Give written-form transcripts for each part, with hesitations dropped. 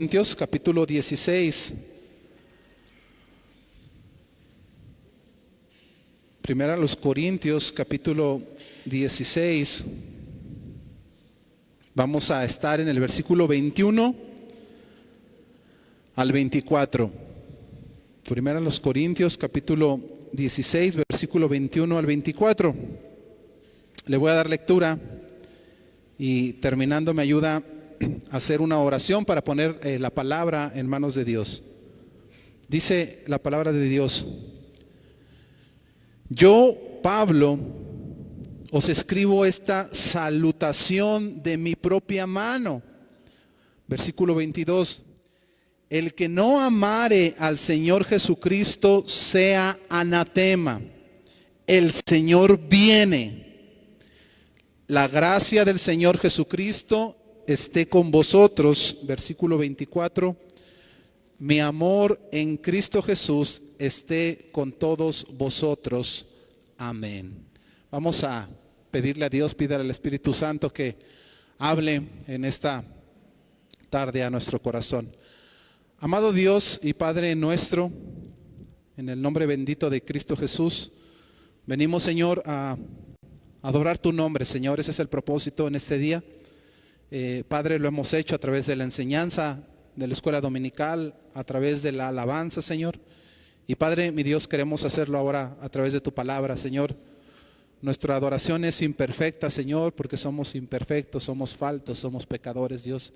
Corintios capítulo 16. Primera a los Corintios capítulo 16. Vamos a estar en el versículo 21 al 24. Primera a los Corintios capítulo 16, versículo 21 al 24. Le voy a dar lectura y terminando me ayuda hacer una oración para poner la palabra en manos de Dios. Dice la palabra de Dios: yo, Pablo, os escribo esta salutación de mi propia mano. Versículo 22. El que no amare al Señor Jesucristo sea anatema. El Señor viene. La gracia del Señor Jesucristo esté con vosotros. Versículo 24. Mi amor en Cristo Jesús esté con todos vosotros. Amén. Vamos a pedirle a Dios, pídale al Espíritu Santo que hable en esta tarde a nuestro corazón. Amado Dios y Padre nuestro, en el nombre bendito de Cristo Jesús, venimos, Señor, a adorar tu nombre, Señor. Ese es el propósito en este día. Padre, lo hemos hecho a través de la enseñanza de la escuela dominical, a través de la alabanza, Señor. Y Padre, mi Dios, queremos hacerlo ahora a través de tu palabra, Señor. Nuestra adoración es imperfecta, Señor, porque somos imperfectos, somos faltos, somos pecadores, Dios.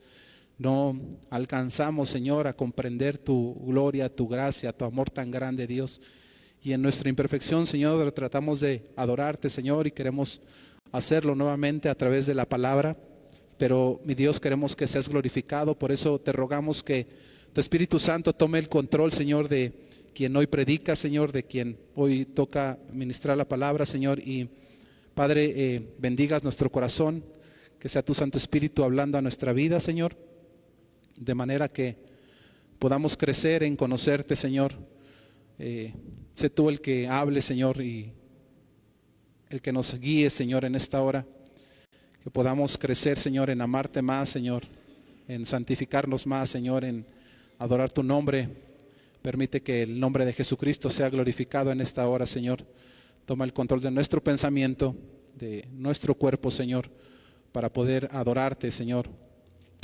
No alcanzamos, Señor, a comprender tu gloria, tu gracia, tu amor tan grande, Dios. Y en nuestra imperfección, Señor, tratamos de adorarte, Señor, y queremos hacerlo nuevamente a través de la palabra. Pero, mi Dios, queremos que seas glorificado. Por eso te rogamos que tu Espíritu Santo tome el control, Señor, de quien hoy predica, Señor, de quien hoy toca ministrar la palabra, Señor. Y, Padre, bendigas nuestro corazón, que sea tu Santo Espíritu hablando a nuestra vida, Señor, de manera que podamos crecer en conocerte, Señor. Sé tú el que hable, Señor, y el que nos guíe, Señor, en esta hora. Que podamos crecer, Señor, en amarte más, Señor, en santificarnos más, Señor, en adorar tu nombre. Permite que el nombre de Jesucristo sea glorificado en esta hora, Señor. Toma el control de nuestro pensamiento, de nuestro cuerpo, Señor, para poder adorarte, Señor,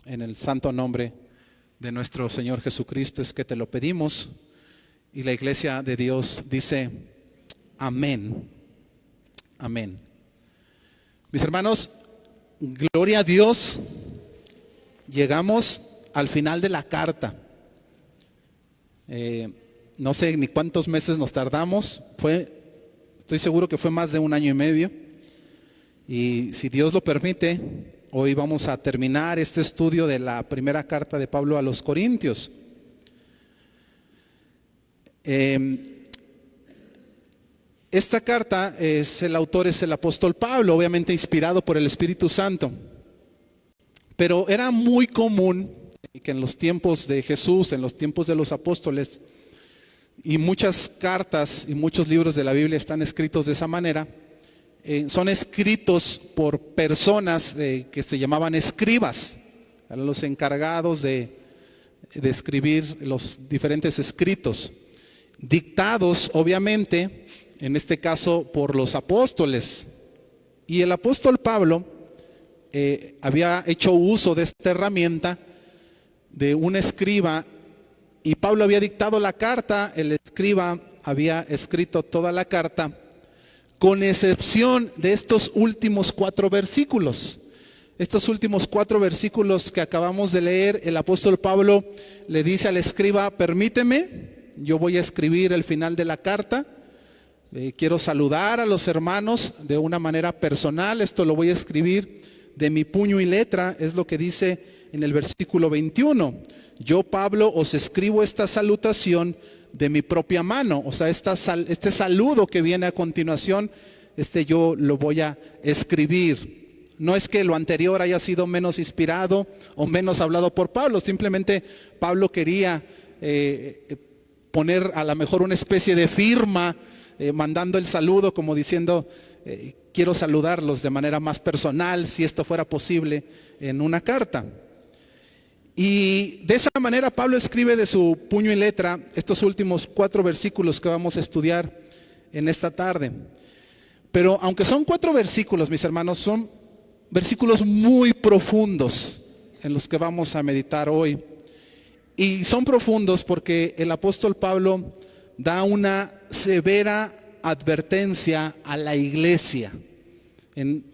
en el santo nombre de nuestro Señor Jesucristo. Es que te lo pedimos. Y la iglesia de Dios dice: amén. Amén. Mis hermanos, gloria a Dios. Llegamos al final de la carta. No sé ni cuántos meses nos tardamos. Estoy seguro que fue más de 1 año y medio. Y si Dios lo permite, hoy vamos a terminar este estudio de la primera carta de Pablo a los Corintios. Esta carta, el autor es el apóstol Pablo, obviamente inspirado por el Espíritu Santo. Pero era muy común que en los tiempos de Jesús, en los tiempos de los apóstoles, y muchas cartas y muchos libros de la Biblia están escritos de esa manera, son escritos por personas que se llamaban escribas, eran los encargados de escribir los diferentes escritos, dictados obviamente, en este caso por los apóstoles. Y el apóstol Pablo había hecho uso de esta herramienta de un escriba, y Pablo había dictado la carta. El escriba había escrito toda la carta, con excepción de estos últimos 4 versículos. Estos últimos 4 versículos que acabamos de leer, el apóstol Pablo le dice al escriba: permíteme, yo voy a escribir el final de la carta. Quiero saludar a los hermanos de una manera personal. Esto lo voy a escribir de mi puño y letra. Es lo que dice en el versículo 21. Yo, Pablo, os escribo esta salutación de mi propia mano. O sea, este saludo que viene a continuación, yo lo voy a escribir. No es que lo anterior haya sido menos inspirado o menos hablado por Pablo. Simplemente Pablo quería poner a lo mejor una especie de firma, mandando el saludo como diciendo: quiero saludarlos de manera más personal, si esto fuera posible en una carta. Y de esa manera Pablo escribe de su puño y letra estos últimos 4 versículos que vamos a estudiar en esta tarde. Pero aunque son 4 versículos, mis hermanos, son versículos muy profundos en los que vamos a meditar hoy. Y son profundos porque el apóstol Pablo da una severa advertencia a la iglesia. En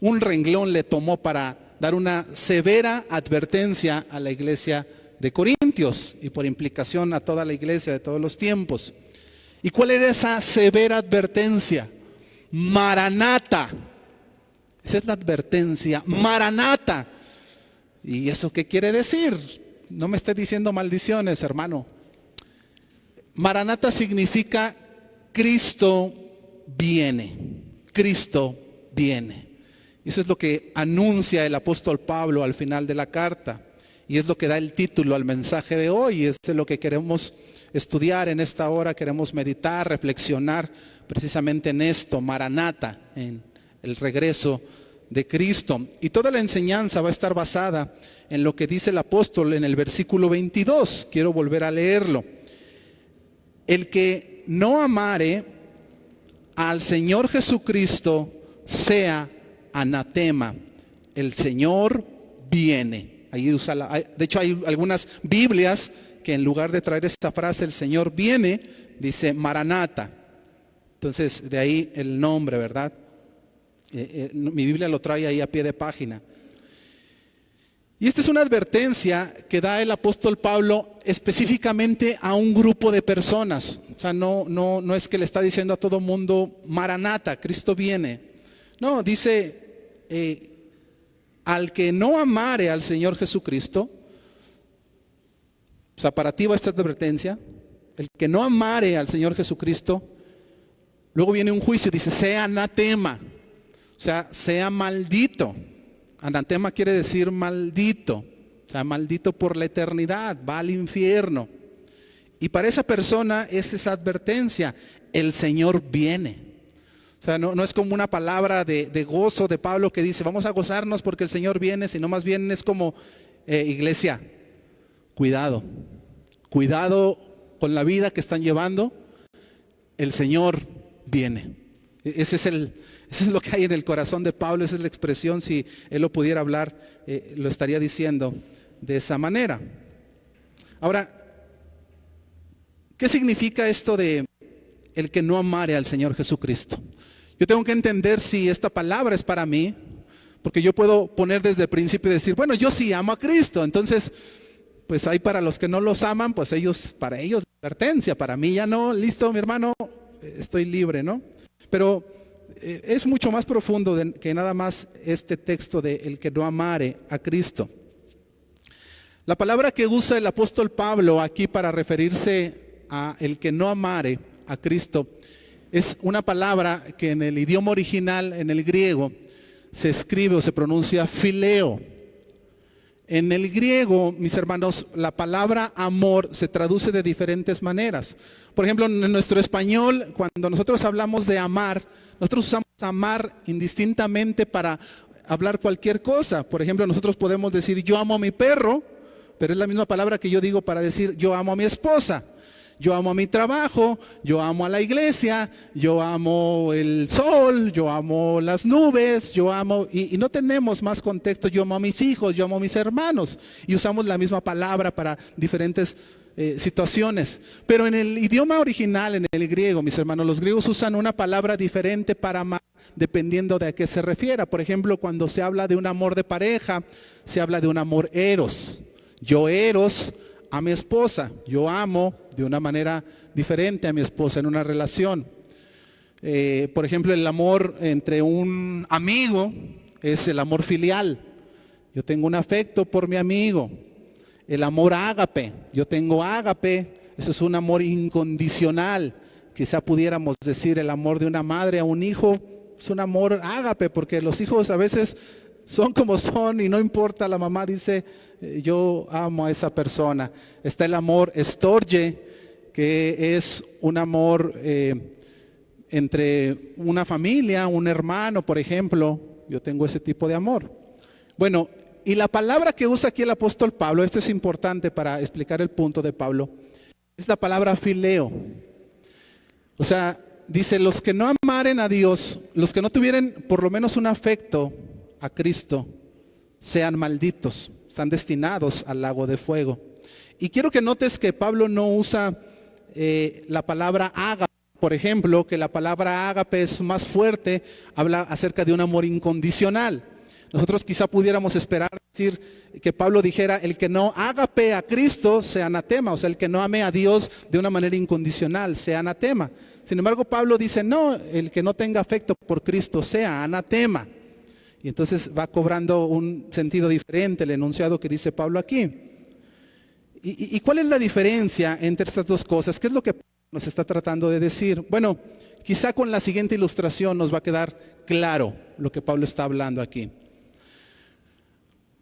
un renglón le tomó para dar una severa advertencia a la iglesia de Corintios y por implicación a toda la iglesia de todos los tiempos. ¿Y cuál era esa severa advertencia? Maranata. Esa es la advertencia, Maranata. ¿Y eso qué quiere decir? No me esté diciendo maldiciones, hermano. Maranata significa Cristo viene. Cristo viene. Eso es lo que anuncia el apóstol Pablo al final de la carta. Y es lo que da el título al mensaje de hoy. Es lo que queremos estudiar en esta hora. Queremos meditar, reflexionar precisamente en esto, Maranata, en el regreso de Cristo. Y toda la enseñanza va a estar basada en lo que dice el apóstol en el versículo 22. Quiero volver a leerlo. El que no amare al Señor Jesucristo sea anatema. El Señor viene. Ahí usa de hecho hay algunas Biblias que en lugar de traer esta frase, el Señor viene, dice Maranata. Entonces de ahí el nombre, ¿verdad? Mi Biblia lo trae ahí a pie de página. Y esta es una advertencia que da el apóstol Pablo específicamente a un grupo de personas. O sea, no es que le está diciendo a todo mundo, Maranata, Cristo viene. No, dice, al que no amare al Señor Jesucristo, o sea, para ti va esta advertencia, el que no amare al Señor Jesucristo, luego viene un juicio, dice, sea anatema, o sea, sea maldito. Anatema quiere decir maldito, o sea, maldito por la eternidad, va al infierno. Y para esa persona es esa advertencia, el Señor viene. O sea, no es como una palabra de gozo de Pablo que dice, vamos a gozarnos porque el Señor viene, sino más bien es como, iglesia, cuidado con la vida que están llevando, el Señor viene. Ese es lo que hay en el corazón de Pablo, esa es la expresión. Si él lo pudiera hablar, lo estaría diciendo de esa manera. Ahora, ¿qué significa esto de el que no amare al Señor Jesucristo? Yo tengo que entender si esta palabra es para mí, porque yo puedo poner desde el principio y decir, bueno, yo sí amo a Cristo, entonces, pues hay para los que no los aman, pues para ellos advertencia, para mí ya no, listo, mi hermano, estoy libre, ¿no? Pero es mucho más profundo que nada más este texto de el que no amare a Cristo. La palabra que usa el apóstol Pablo aquí para referirse a el que no amare a Cristo es una palabra que en el idioma original, en el griego, se escribe o se pronuncia fileo. En el griego, mis hermanos, la palabra amor se traduce de diferentes maneras. Por ejemplo, en nuestro español, cuando nosotros hablamos de amar, nosotros usamos amar indistintamente para hablar cualquier cosa. Por ejemplo, nosotros podemos decir yo amo a mi perro, pero es la misma palabra que yo digo para decir yo amo a mi esposa. Yo amo a mi trabajo, yo amo a la iglesia, yo amo el sol, yo amo las nubes, yo amo, y no tenemos más contexto, yo amo a mis hijos, yo amo a mis hermanos, y usamos la misma palabra para diferentes situaciones. Pero en el idioma original, en el griego, mis hermanos, los griegos usan una palabra diferente para amar, dependiendo de a qué se refiera. Por ejemplo, cuando se habla de un amor de pareja, se habla de un amor eros. Yo eros a mi esposa, yo amo de una manera diferente a mi esposa en una relación. Por ejemplo, el amor entre un amigo es el amor filial. Yo tengo un afecto por mi amigo. El amor ágape, yo tengo ágape, eso es un amor incondicional. Quizá pudiéramos decir el amor de una madre a un hijo, es un amor ágape, porque los hijos a veces son como son y no importa, la mamá dice yo amo a esa persona. Está el amor storge, que es un amor entre una familia, un hermano, por ejemplo. Yo tengo ese tipo de amor. Bueno, Y la palabra que usa aquí el apóstol Pablo, esto es importante para explicar el punto de Pablo, es la palabra fileo. O sea, dice, los que no amaren a Dios, los que no tuvieran por lo menos un afecto a Cristo, sean malditos, están destinados al lago de fuego. Y quiero que notes que Pablo no usa la palabra ágape, por ejemplo, que la palabra ágape es más fuerte, habla acerca de un amor incondicional. Nosotros quizá pudiéramos esperar decir que Pablo dijera, el que no ágape a Cristo sea anatema, o sea, el que no ame a Dios de una manera incondicional sea anatema. Sin embargo, Pablo dice, no, el que no tenga afecto por Cristo sea anatema. Y entonces va cobrando un sentido diferente el enunciado que dice Pablo aquí. ¿Y cuál es la diferencia entre estas dos cosas? ¿Qué es lo que nos está tratando de decir? Bueno, quizá con la siguiente ilustración nos va a quedar claro lo que Pablo está hablando aquí.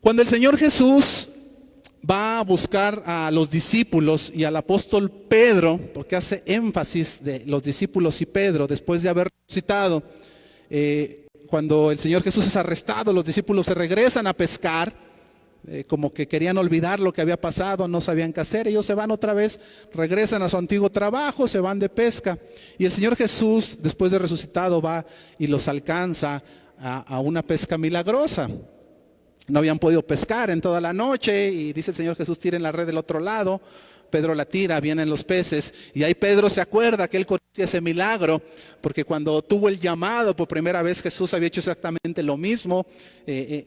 Cuando el Señor Jesús va a buscar a los discípulos y al apóstol Pedro, porque hace énfasis de los discípulos y Pedro, después de haber resucitado, cuando el Señor Jesús es arrestado, los discípulos se regresan a pescar, como que querían olvidar lo que había pasado, no sabían qué hacer. Ellos se van otra vez, regresan a su antiguo trabajo, se van de pesca. Y el Señor Jesús, después de resucitado, va y los alcanza a una pesca milagrosa. No habían podido pescar en toda la noche y dice el Señor Jesús, tiren la red del otro lado. Pedro la tira, vienen los peces y ahí Pedro se acuerda que él conocía ese milagro, porque cuando tuvo el llamado por primera vez Jesús había hecho exactamente lo mismo,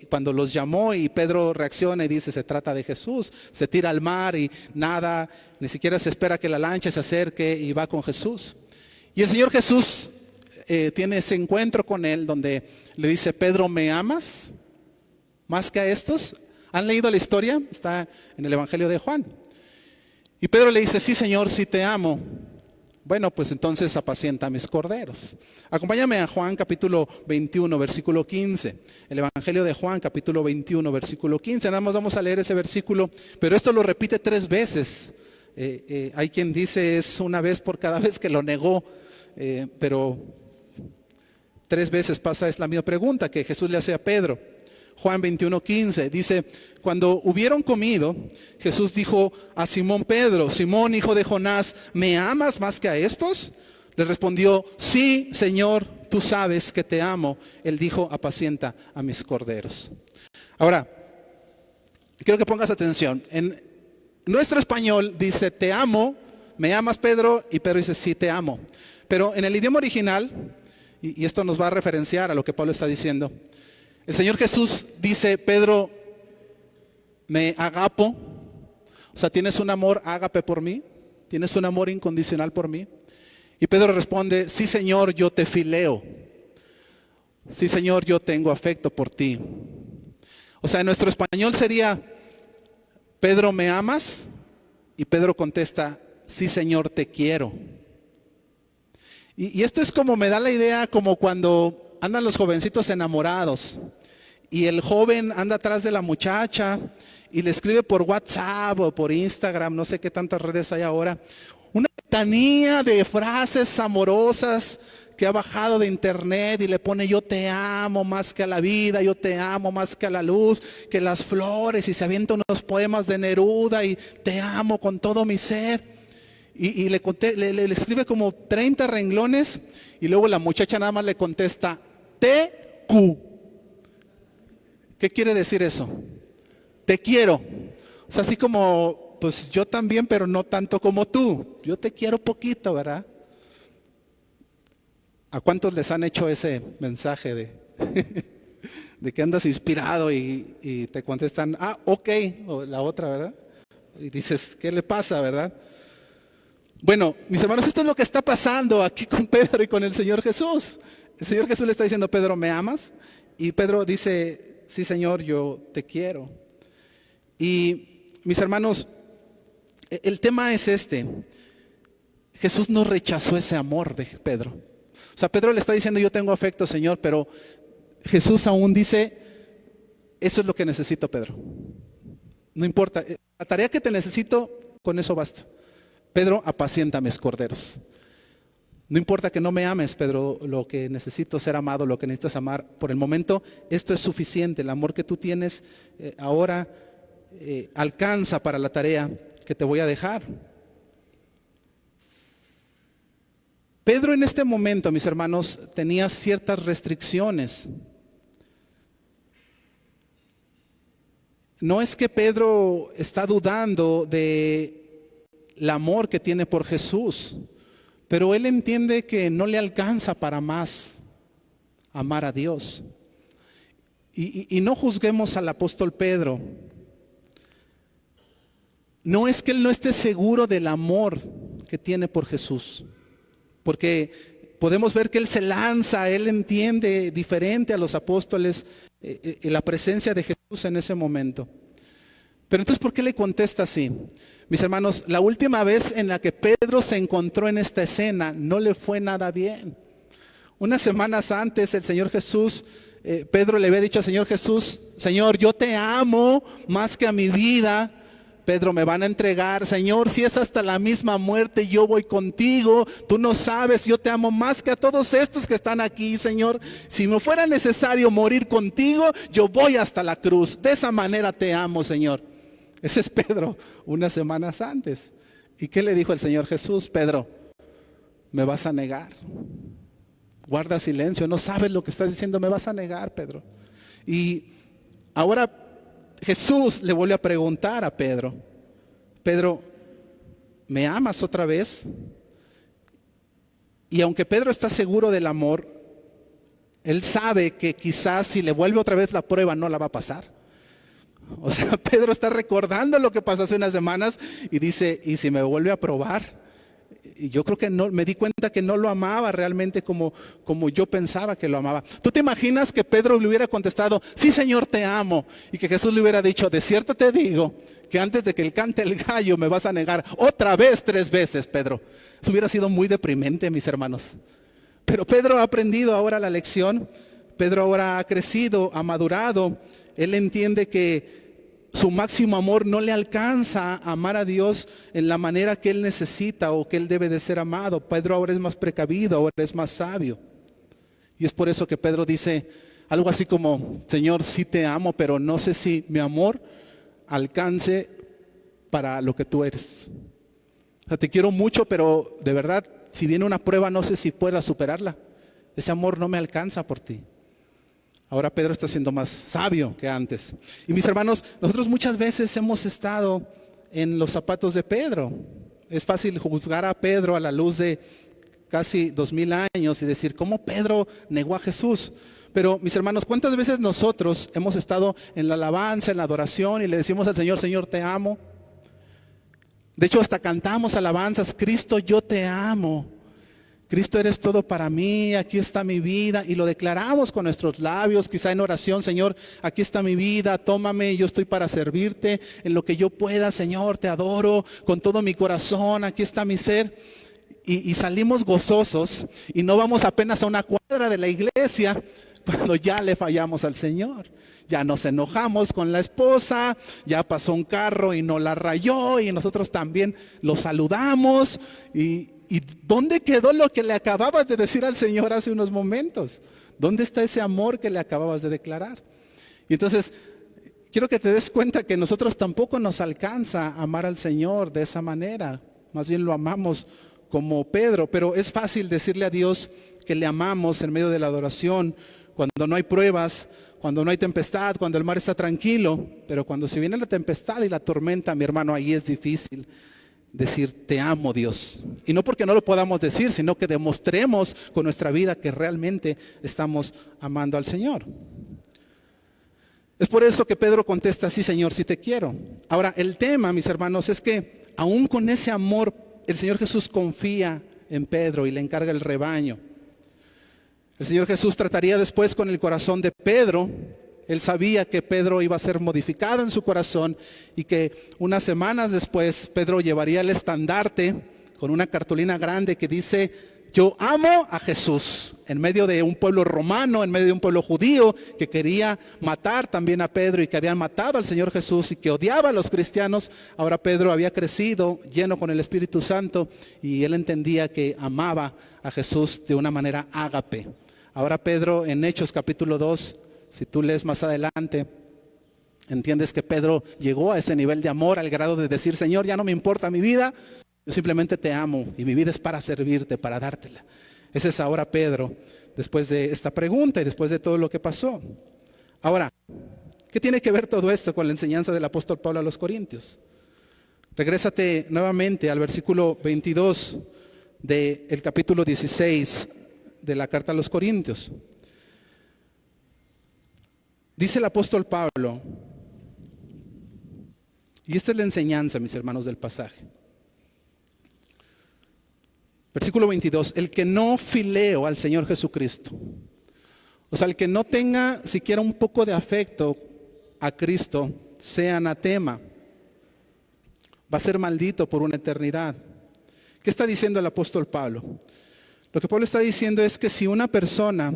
cuando los llamó y Pedro reacciona y dice, se trata de Jesús, se tira al mar y nada, ni siquiera se espera que la lancha se acerque y va con Jesús. Y el Señor Jesús tiene ese encuentro con él donde le dice, Pedro, ¿me amas más que a estos? ¿Han leído la historia? Está en el Evangelio de Juan. Y Pedro le dice, sí Señor, sí te amo. Bueno, pues entonces apacienta mis corderos. Acompáñame a Juan capítulo 21, versículo 15. El Evangelio de Juan capítulo 21, versículo 15. Nada más vamos a leer ese versículo, pero esto lo repite 3 veces. Hay quien dice es una vez por cada vez que lo negó, pero 3 veces pasa, es la misma pregunta que Jesús le hace a Pedro. Juan 21:15 dice, cuando hubieron comido, Jesús dijo a Simón Pedro, Simón hijo de Jonás, ¿me amas más que a estos? Le respondió, sí Señor, tú sabes que te amo. Él dijo, apacienta a mis corderos. Ahora, quiero que pongas atención. En nuestro español dice, te amo, ¿me amas Pedro? Y Pedro dice, sí te amo. Pero en el idioma original, y esto nos va a referenciar a lo que Pablo está diciendo, el Señor Jesús dice, Pedro, me agapo, o sea, ¿tienes un amor ágape por mí? ¿Tienes un amor incondicional por mí? Y Pedro responde, sí Señor, yo te fileo. Sí Señor, yo tengo afecto por ti. O sea, en nuestro español sería, Pedro, ¿me amas? Y Pedro contesta, sí Señor, te quiero. Y esto es como, me da la idea como cuando andan los jovencitos enamorados y el joven anda atrás de la muchacha y le escribe por WhatsApp o por Instagram, no sé qué tantas redes hay ahora, una letanía de frases amorosas que ha bajado de internet y le pone yo te amo más que a la vida, yo te amo más que a la luz, que las flores, y se avienta unos poemas de Neruda y te amo con todo mi ser. Y le escribe como 30 renglones y luego la muchacha nada más le contesta TQ. ¿Qué quiere decir eso? Te quiero. O sea, así como, pues yo también, pero no tanto como tú. Yo te quiero poquito, ¿verdad? ¿A cuántos les han hecho ese mensaje de que andas inspirado y te contestan, ok, o la otra, ¿verdad? Y dices, ¿qué le pasa, verdad? Bueno, mis hermanos, esto es lo que está pasando aquí con Pedro y con el Señor Jesús. El Señor Jesús le está diciendo, Pedro, ¿me amas? Y Pedro dice, sí Señor, yo te quiero. Y mis hermanos, el tema es este. Jesús no rechazó ese amor de Pedro. O sea, Pedro le está diciendo, yo tengo afecto, Señor, pero Jesús aún dice, eso es lo que necesito, Pedro. No importa, la tarea que te necesito, con eso basta. Pedro, apacienta mis corderos. No importa que no me ames, Pedro, lo que necesito es ser amado, lo que necesitas amar. Por el momento, esto es suficiente. El amor que tú tienes ahora alcanza para la tarea que te voy a dejar. Pedro en este momento, mis hermanos, tenía ciertas restricciones. No es que Pedro está dudando del amor que tiene por Jesús, pero él entiende que no le alcanza para más amar a Dios. Y no juzguemos al apóstol Pedro. No es que él no esté seguro del amor que tiene por Jesús, porque podemos ver que él se lanza, él entiende diferente a los apóstoles la presencia de Jesús en ese momento. Pero entonces, ¿por qué le contesta así? Mis hermanos, la última vez en la que Pedro se encontró en esta escena, no le fue nada bien. Unas semanas antes, el Señor Jesús, Pedro le había dicho al Señor Jesús: Señor, yo te amo más que a mi vida. Pedro, me van a entregar. Señor, si es hasta la misma muerte, yo voy contigo. Tú no sabes, yo te amo más que a todos estos que están aquí, Señor. Si me fuera necesario morir contigo, yo voy hasta la cruz. De esa manera te amo, Señor. Ese es Pedro, unas semanas antes. ¿Y qué le dijo el Señor Jesús? Pedro, me vas a negar. Guarda silencio, no sabes lo que estás diciendo, me vas a negar, Pedro. Y ahora Jesús le vuelve a preguntar a Pedro: Pedro, ¿me amas otra vez? Y aunque Pedro está seguro del amor, él sabe que quizás si le vuelve otra vez la prueba no la va a pasar. O sea, Pedro está recordando lo que pasó hace unas semanas y dice: ¿y si me vuelve a probar? Y yo creo que no, me di cuenta que no lo amaba realmente como yo pensaba que lo amaba. ¿Tú te imaginas que Pedro le hubiera contestado: sí, Señor, te amo? Y que Jesús le hubiera dicho: de cierto te digo que antes de que él cante el gallo me vas a negar otra vez 3 veces, Pedro. Eso hubiera sido muy deprimente, mis hermanos. Pero Pedro ha aprendido ahora la lección. Pedro ahora ha crecido, ha madurado. Él entiende que su máximo amor no le alcanza a amar a Dios en la manera que él necesita o que él debe de ser amado. Pedro ahora es más precavido, ahora es más sabio. Y es por eso que Pedro dice algo así como: Señor, sí te amo, pero no sé si mi amor alcance para lo que tú eres. O sea, te quiero mucho, pero de verdad, si viene una prueba, no sé si pueda superarla. Ese amor no me alcanza por ti. Ahora Pedro está siendo más sabio que antes. Y mis hermanos, nosotros muchas veces hemos estado en los zapatos de Pedro. Es fácil juzgar a Pedro a la luz de casi 2000 años y decir: ¿cómo Pedro negó a Jesús? Pero mis hermanos, ¿cuántas veces nosotros hemos estado en la alabanza, en la adoración y le decimos al Señor: Señor, te amo? De hecho, hasta cantamos alabanzas: Cristo, yo te amo. Cristo, eres todo para mí, aquí está mi vida. Y lo declaramos con nuestros labios, quizá en oración: Señor, aquí está mi vida, tómame, yo estoy para servirte en lo que yo pueda, Señor, te adoro con todo mi corazón, aquí está mi ser. Y salimos gozosos y no vamos apenas a una cuadra de la iglesia cuando ya le fallamos al Señor. Ya nos enojamos con la esposa, ya pasó un carro y no la rayó y nosotros también lo saludamos. ¿Y dónde quedó lo que le acababas de decir al Señor hace unos momentos? ¿Dónde está ese amor que le acababas de declarar? Y entonces, quiero que te des cuenta que nosotros tampoco nos alcanza a amar al Señor de esa manera. Más bien lo amamos como Pedro, pero es fácil decirle a Dios que le amamos en medio de la adoración, cuando no hay pruebas, cuando no hay tempestad, cuando el mar está tranquilo. Pero cuando se viene la tempestad y la tormenta, mi hermano, ahí es difícil decir: te amo, Dios. Y no porque no lo podamos decir, sino que demostremos con nuestra vida que realmente estamos amando al Señor. Es por eso que Pedro contesta: sí, Señor, sí te quiero. Ahora, el tema, mis hermanos, es que aún con ese amor, el Señor Jesús confía en Pedro y le encarga el rebaño. El Señor Jesús trataría después con el corazón de Pedro. Él sabía que Pedro iba a ser modificado en su corazón y que unas semanas después Pedro llevaría el estandarte con una cartulina grande que dice: yo amo a Jesús. En medio de un pueblo romano, en medio de un pueblo judío que quería matar también a Pedro y que habían matado al Señor Jesús y que odiaba a los cristianos, ahora Pedro había crecido lleno con el Espíritu Santo y él entendía que amaba a Jesús de una manera ágape. Ahora Pedro en Hechos capítulo 2, si tú lees más adelante, entiendes que Pedro llegó a ese nivel de amor al grado de decir, Señor, ya no me importa mi vida, yo simplemente te amo y mi vida es para servirte, para dártela. Ese es ahora Pedro, después de esta pregunta y después de todo lo que pasó. Ahora, ¿qué tiene que ver todo esto con la enseñanza del apóstol Pablo a los Corintios? Regrésate nuevamente al versículo 22 del capítulo 16 de la carta a los Corintios. Dice el apóstol Pablo, y esta es la enseñanza, mis hermanos, del pasaje. Versículo 22, el que no fileo al Señor Jesucristo, o sea, el que no tenga siquiera un poco de afecto a Cristo, sea anatema, va a ser maldito por una eternidad. ¿Qué está diciendo el apóstol Pablo? Lo que Pablo está diciendo es que si una persona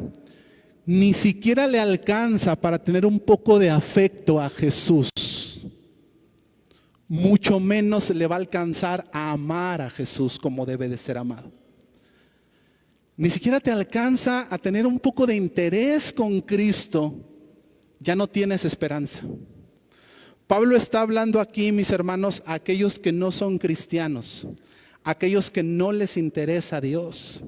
ni siquiera le alcanza para tener un poco de afecto a Jesús, mucho menos le va a alcanzar a amar a Jesús como debe de ser amado. Ni siquiera te alcanza a tener un poco de interés con Cristo, ya no tienes esperanza. Pablo está hablando aquí, mis hermanos, a aquellos que no son cristianos, a aquellos que no les interesa a Dios,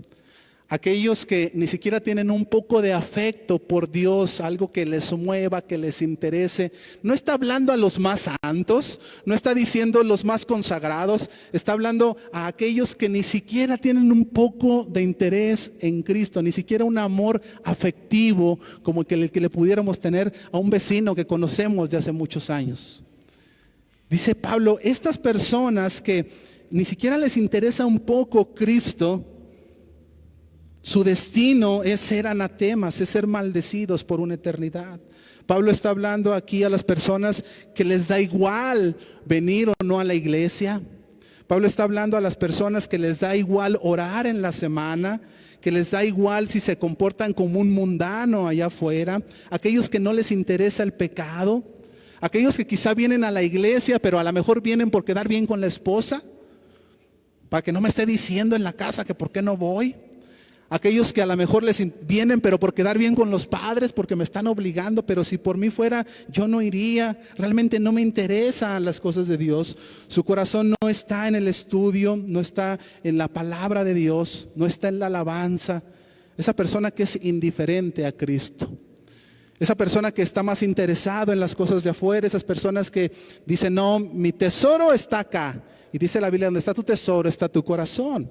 aquellos que ni siquiera tienen un poco de afecto por Dios, algo que les mueva, que les interese. No está hablando a los más santos, no está diciendo los más consagrados, está hablando a aquellos que ni siquiera tienen un poco de interés en Cristo, ni siquiera un amor afectivo como el que le pudiéramos tener a un vecino que conocemos de hace muchos años. Dice Pablo, estas personas que ni siquiera les interesa un poco Cristo, su destino es ser anatemas, es ser maldecidos por una eternidad. Pablo está hablando aquí a las personas que les da igual venir o no a la iglesia. Pablo está hablando a las personas que les da igual orar en la semana, que les da igual si se comportan como un mundano allá afuera, aquellos que no les interesa el pecado, aquellos que quizá vienen a la iglesia, pero a lo mejor vienen por quedar bien con la esposa, para que no me esté diciendo en la casa que por qué no voy. Aquellos que a lo mejor les vienen pero por quedar bien con los padres, porque me están obligando, pero si por mí fuera yo no iría, realmente no me interesan las cosas de Dios. Su corazón no está en el estudio, no está en la palabra de Dios, no está en la alabanza. Esa persona que es indiferente a Cristo, esa persona que está más interesado en las cosas de afuera, esas personas que dicen, no, mi tesoro está acá. Y dice la Biblia, donde está tu tesoro está tu corazón.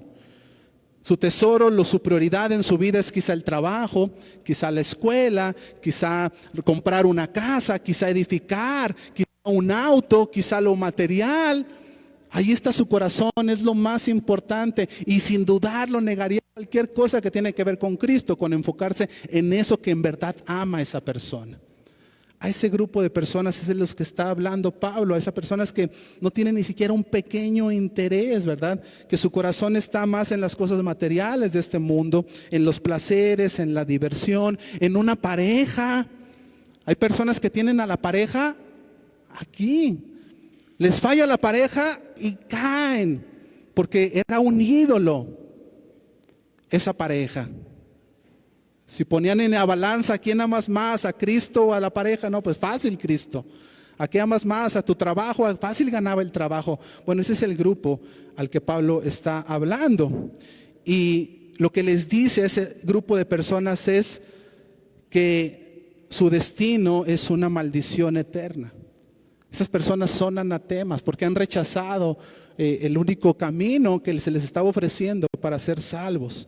Su tesoro, su prioridad en su vida es quizá el trabajo, quizá la escuela, quizá comprar una casa, quizá edificar, quizá un auto, quizá lo material. Ahí está su corazón, es lo más importante y sin dudarlo negaría cualquier cosa que tiene que ver con Cristo, con enfocarse en eso que en verdad ama a esa persona. A ese grupo de personas es de los que está hablando Pablo, a esas personas que no tienen ni siquiera un pequeño interés, ¿verdad? Que su corazón está más en las cosas materiales de este mundo, en los placeres, en la diversión, en una pareja. Hay personas que tienen a la pareja aquí, les falla la pareja y caen, porque era un ídolo esa pareja. Si ponían en la balanza, ¿a quién amas más? ¿A Cristo o a la pareja? No, pues fácil Cristo. ¿A qué amas más? ¿A tu trabajo? Fácil ganaba el trabajo. Bueno, ese es el grupo al que Pablo está hablando. Y lo que les dice a ese grupo de personas es que su destino es una maldición eterna. Estas personas son anatemas porque han rechazado el único camino que se les estaba ofreciendo para ser salvos.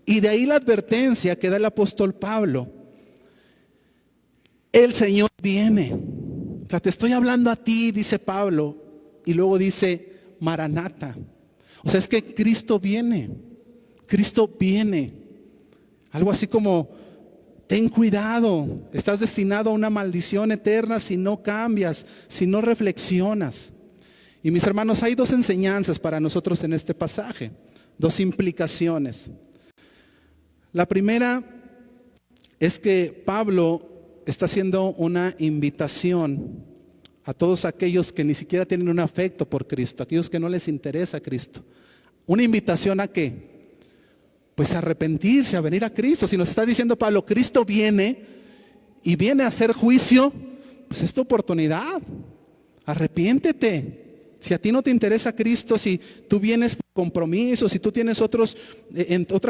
Y de ahí la advertencia que da el apóstol Pablo. El Señor viene. O sea, te estoy hablando a ti, dice Pablo. Y luego dice, Maranata. O sea, es que Cristo viene. Cristo viene. Algo así como, ten cuidado. Estás destinado a una maldición eterna si no cambias, si no reflexionas. Y mis hermanos, hay dos enseñanzas para nosotros en este pasaje. Dos implicaciones. La primera es que Pablo está haciendo una invitación a todos aquellos que ni siquiera tienen un afecto por Cristo, aquellos que no les interesa Cristo. Una invitación ¿a qué? Pues a arrepentirse, a venir a Cristo. Si nos está diciendo Pablo, Cristo viene y viene a hacer juicio, pues es tu oportunidad. Arrepiéntete. Si a ti no te interesa Cristo, si tú vienes por compromisos, si tú tienes otras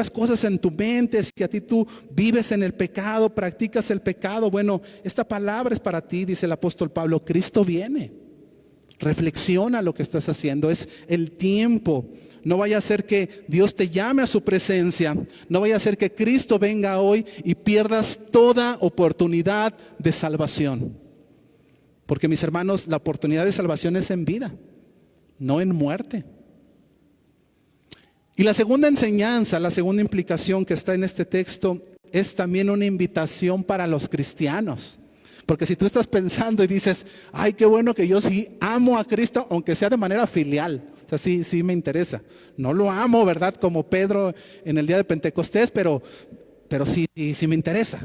cosas en tu mente, si a ti tú vives en el pecado, practicas el pecado, bueno, esta palabra es para ti, dice el apóstol Pablo. Cristo viene. Reflexiona lo que estás haciendo. Es el tiempo. No vaya a ser que Dios te llame a su presencia. No vaya a ser que Cristo venga hoy y pierdas toda oportunidad de salvación. Porque, mis hermanos, la oportunidad de salvación es en vida, no en muerte. Y la segunda enseñanza, la segunda implicación que está en este texto es también una invitación para los cristianos. Porque si tú estás pensando y dices, ay, qué bueno que yo sí amo a Cristo, aunque sea de manera filial, o sea, sí me interesa. No lo amo, ¿verdad? Como Pedro en el día de Pentecostés, pero sí me interesa.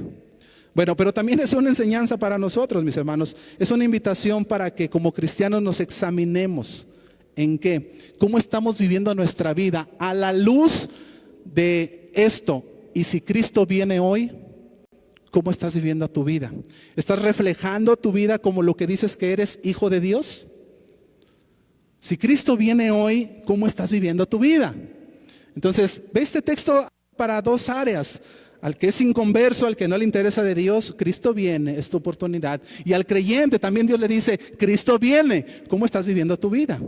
Bueno, pero también es una enseñanza para nosotros, mis hermanos. Es una invitación para que como cristianos nos examinemos. ¿En qué? ¿Cómo estamos viviendo nuestra vida a la luz de esto? Y si Cristo viene hoy, ¿cómo estás viviendo tu vida? ¿Estás reflejando tu vida como lo que dices que eres, hijo de Dios? Si Cristo viene hoy, ¿cómo estás viviendo tu vida? Entonces, ve este texto para dos áreas. Al que es inconverso, al que no le interesa de Dios, Cristo viene, es tu oportunidad. Y al creyente también Dios le dice, Cristo viene, ¿cómo estás viviendo tu vida?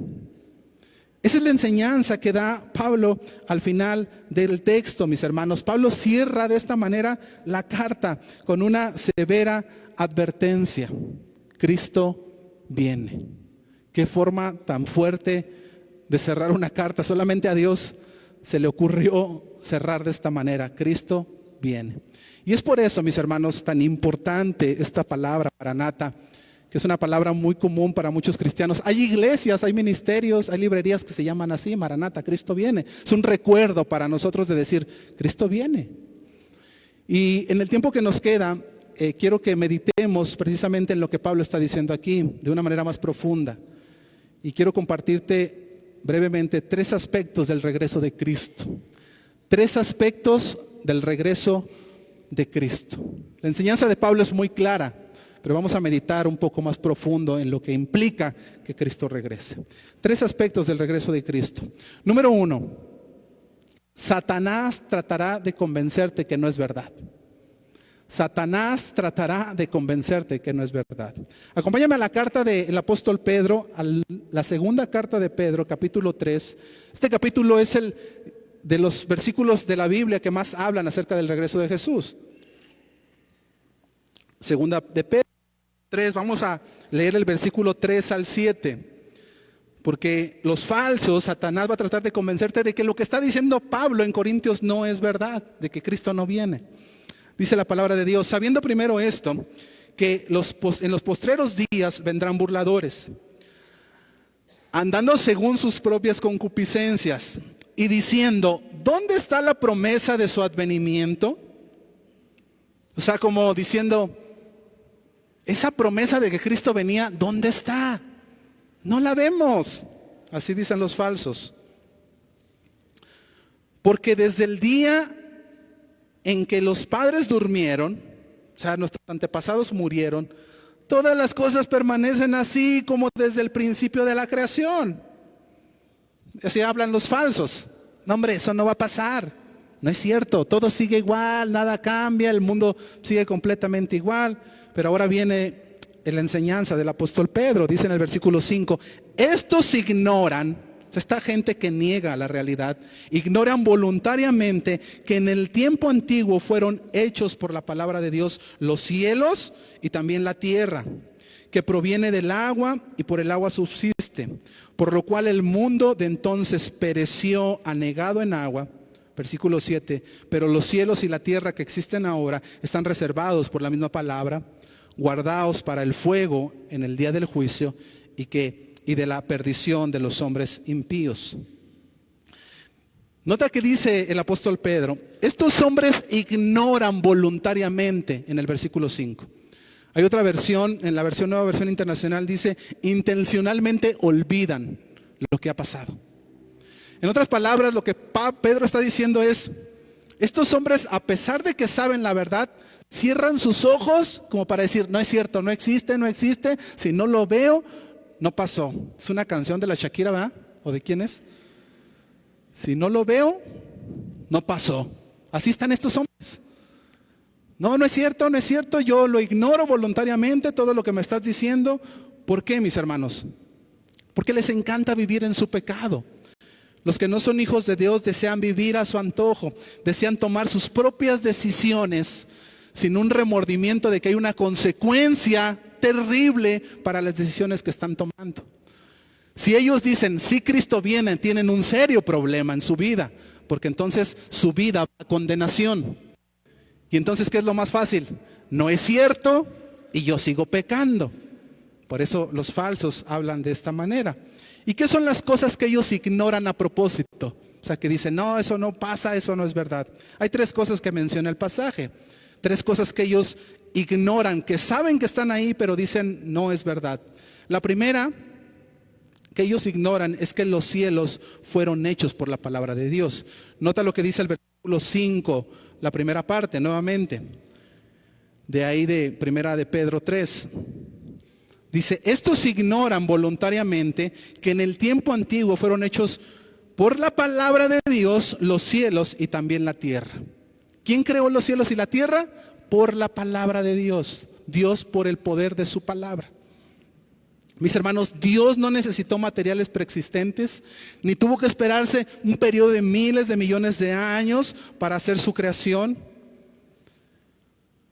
Esa es la enseñanza que da Pablo al final del texto, mis hermanos. Pablo cierra de esta manera la carta con una severa advertencia. Cristo viene. Qué forma tan fuerte de cerrar una carta. Solamente a Dios se le ocurrió cerrar de esta manera. Cristo viene. Y es por eso, mis hermanos, tan importante esta palabra, Maranata, que es una palabra muy común para muchos cristianos. Hay iglesias, hay ministerios, hay librerías que se llaman así, Maranata, Cristo viene. Es un recuerdo para nosotros de decir, Cristo viene. Y en el tiempo que nos queda, quiero que meditemos precisamente en lo que Pablo está diciendo aquí, de una manera más profunda. Y quiero compartirte brevemente 3 aspectos del regreso de Cristo. 3 aspectos del regreso de Cristo. La enseñanza de Pablo es muy clara, pero vamos a meditar un poco más profundo en lo que implica que Cristo regrese. 3 aspectos del regreso de Cristo. Número 1, Satanás tratará de convencerte que no es verdad. Satanás tratará de convencerte que no es verdad. Acompáñame a la carta del apóstol Pedro, a la segunda carta de Pedro, capítulo 3. Este capítulo es el de los versículos de la Biblia que más hablan acerca del regreso de Jesús. Segunda de Pedro 3, vamos a leer el versículo 3 al 7. Porque los falsos, Satanás va a tratar de convencerte de que lo que está diciendo Pablo en Corintios no es verdad, de que Cristo no viene. Dice la palabra de Dios, sabiendo primero esto, que en los postreros días vendrán burladores, andando según sus propias concupiscencias, y diciendo, ¿dónde está la promesa de su advenimiento? O sea, como diciendo, esa promesa de que Cristo venía, ¿dónde está? No la vemos. Así dicen los falsos. Porque desde el día en que los padres durmieron, o sea, nuestros antepasados murieron, todas las cosas permanecen así como desde el principio de la creación. Así hablan los falsos. No, hombre, eso no va a pasar. No es cierto, todo sigue igual, nada cambia, el mundo sigue completamente igual. Pero ahora viene la enseñanza del apóstol Pedro, dice en el versículo 5, estos ignoran, o sea, esta gente que niega la realidad, ignoran voluntariamente que en el tiempo antiguo fueron hechos por la palabra de Dios los cielos y también la tierra, que proviene del agua y por el agua subsiste, por lo cual el mundo de entonces pereció anegado en agua. Versículo 7, pero los cielos y la tierra que existen ahora están reservados por la misma palabra, guardados para el fuego en el día del juicio y de la perdición de los hombres impíos. Nota que dice el apóstol Pedro, estos hombres ignoran voluntariamente en el versículo 5. Hay otra versión, en la versión Nueva Versión Internacional dice, intencionalmente olvidan lo que ha pasado. En otras palabras, lo que Pedro está diciendo es, estos hombres, a pesar de que saben la verdad, cierran sus ojos como para decir, no es cierto, no existe, si no lo veo, no pasó. Es una canción de la Shakira, ¿verdad? ¿O de quién es? Si no lo veo, no pasó. Así están estos hombres. No, no es cierto, yo lo ignoro voluntariamente, todo lo que me estás diciendo. ¿Por qué, mis hermanos? Porque les encanta vivir en su pecado. Los que no son hijos de Dios desean vivir a su antojo, desean tomar sus propias decisiones sin un remordimiento de que hay una consecuencia terrible para las decisiones que están tomando. Si ellos dicen, sí, Cristo viene, tienen un serio problema en su vida, porque entonces su vida va a condenación. Y entonces, ¿qué es lo más fácil? No es cierto y yo sigo pecando. Por eso los falsos hablan de esta manera. ¿Y qué son las cosas que ellos ignoran a propósito? O sea, que dicen, no, eso no pasa, eso no es verdad. Hay 3 cosas que menciona el pasaje. 3 cosas que ellos ignoran, que saben que están ahí, pero dicen, no es verdad. La primera que ellos ignoran es que los cielos fueron hechos por la palabra de Dios. Nota lo que dice el versículo 5, la primera parte, nuevamente. De ahí de primera de Pedro 3. Dice, estos ignoran voluntariamente que en el tiempo antiguo fueron hechos por la palabra de Dios los cielos y también la tierra. ¿Quién creó los cielos y la tierra? Por la palabra de Dios. Dios por el poder de su palabra. Mis hermanos, Dios no necesitó materiales preexistentes, ni tuvo que esperarse un periodo de miles de millones de años para hacer su creación.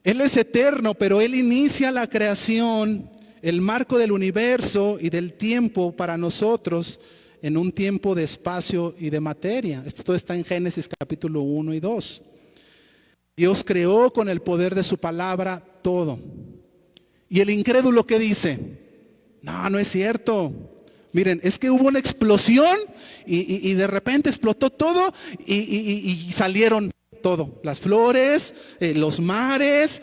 Él es eterno, pero Él inicia la creación, el marco del universo y del tiempo para nosotros en un tiempo de espacio y de materia. Esto todo está en Génesis capítulo 1 y 2. Dios creó con el poder de su palabra todo. Y el incrédulo, ¿qué dice? No, no es cierto. Miren, es que hubo una explosión y de repente explotó todo y salieron todo. Las flores, los mares,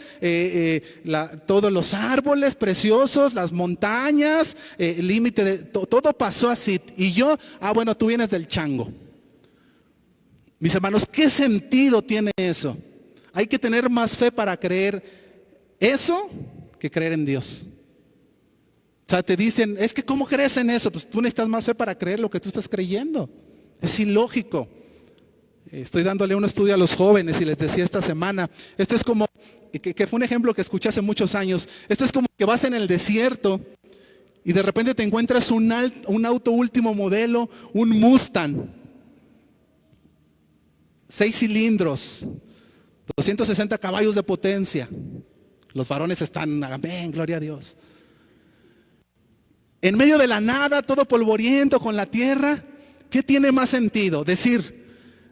todos los árboles preciosos, las montañas, el límite de todo pasó así. Y yo, bueno, tú vienes del chango. Mis hermanos, ¿qué sentido tiene eso? Hay que tener más fe para creer eso que creer en Dios. O sea, te dicen, es que ¿cómo crees en eso? Pues tú necesitas más fe para creer lo que tú estás creyendo. Es ilógico. Estoy dándole un estudio a los jóvenes y les decía esta semana, esto es como, que fue un ejemplo que escuché hace muchos años, esto es como que vas en el desierto y de repente te encuentras un auto último modelo, un Mustang, 6 cilindros, 260 caballos de potencia. Los varones están, amén, gloria a Dios. En medio de la nada, todo polvoriento con la tierra, ¿qué tiene más sentido? Decir,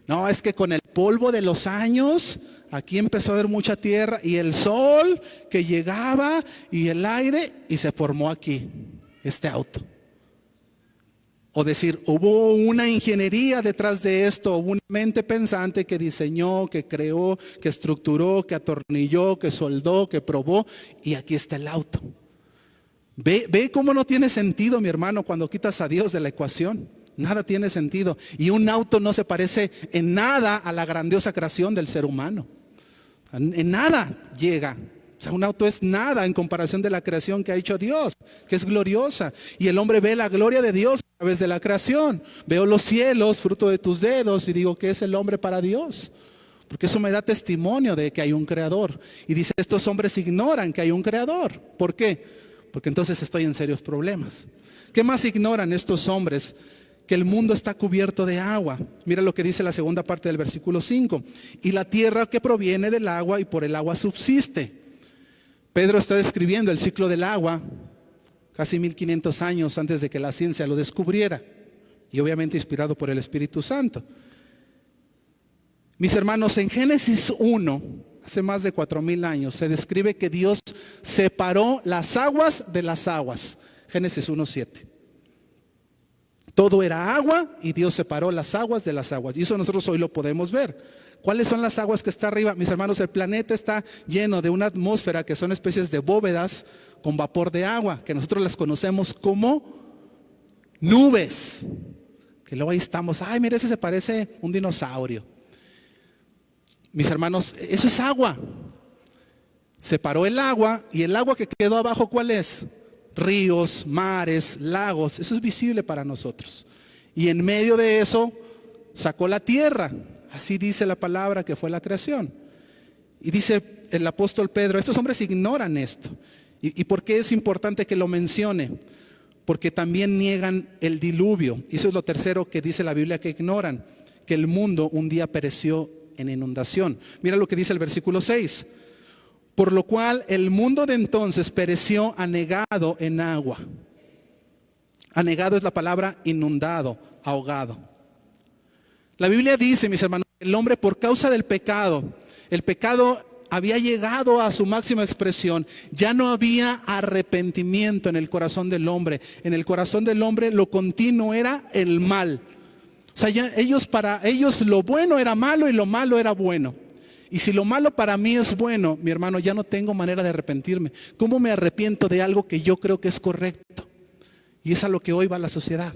no, es que con el polvo de los años, aquí empezó a haber mucha tierra y el sol que llegaba y el aire y se formó aquí este auto. O decir, hubo una ingeniería detrás de esto, hubo una mente pensante que diseñó, que creó, que estructuró, que atornilló, que soldó, que probó y aquí está el auto. Ve cómo no tiene sentido, mi hermano, cuando quitas a Dios de la ecuación. Nada tiene sentido. Y un auto no se parece en nada a la grandiosa creación del ser humano. En nada llega. O sea, un auto es nada en comparación de la creación que ha hecho Dios, que es gloriosa. Y el hombre ve la gloria de Dios a través de la creación. Veo los cielos, fruto de tus dedos, y digo, ¿qué es el hombre para Dios? Porque eso me da testimonio de que hay un creador. Y dice, estos hombres ignoran que hay un creador. ¿Por qué? Porque entonces estoy en serios problemas. ¿Qué más ignoran estos hombres? Que el mundo está cubierto de agua. Mira lo que dice la segunda parte del versículo 5. Y la tierra que proviene del agua y por el agua subsiste. Pedro está describiendo el ciclo del agua casi 1500 años antes de que la ciencia lo descubriera. Y obviamente inspirado por el Espíritu Santo. Mis hermanos, en Génesis 1, hace más de 4000 años, se describe que Dios separó las aguas de las aguas. Génesis 1:7. Todo era agua y Dios separó las aguas de las aguas. Y eso nosotros hoy lo podemos ver. ¿Cuáles son las aguas que está arriba? Mis hermanos, el planeta está lleno de una atmósfera que son especies de bóvedas con vapor de agua, que nosotros las conocemos como nubes. Que luego ahí estamos, ay, mira, ese se parece a un dinosaurio. Mis hermanos, eso es agua. Separó el agua y el agua que quedó abajo, ¿cuál es? Ríos, mares, lagos. Eso es visible para nosotros. Y en medio de eso sacó la tierra. Así dice la palabra que fue la creación. Y dice el apóstol Pedro, estos hombres ignoran esto. ¿Y por qué es importante que lo mencione? Porque también niegan el diluvio. Y eso es lo tercero que dice la Biblia que ignoran. Que el mundo un día pereció en inundación. Mira lo que dice el versículo 6. Por lo cual el mundo de entonces pereció anegado en agua. Anegado es la palabra inundado, ahogado. La Biblia dice, mis hermanos, el hombre por causa del pecado, el pecado había llegado a su máxima expresión. Ya no había arrepentimiento en el corazón del hombre. En el corazón del hombre lo continuo era el mal. O sea, para ellos lo bueno era malo y lo malo era bueno. Y si lo malo para mí es bueno, mi hermano, ya no tengo manera de arrepentirme. ¿Cómo me arrepiento de algo que yo creo que es correcto? Y es a lo que hoy va la sociedad.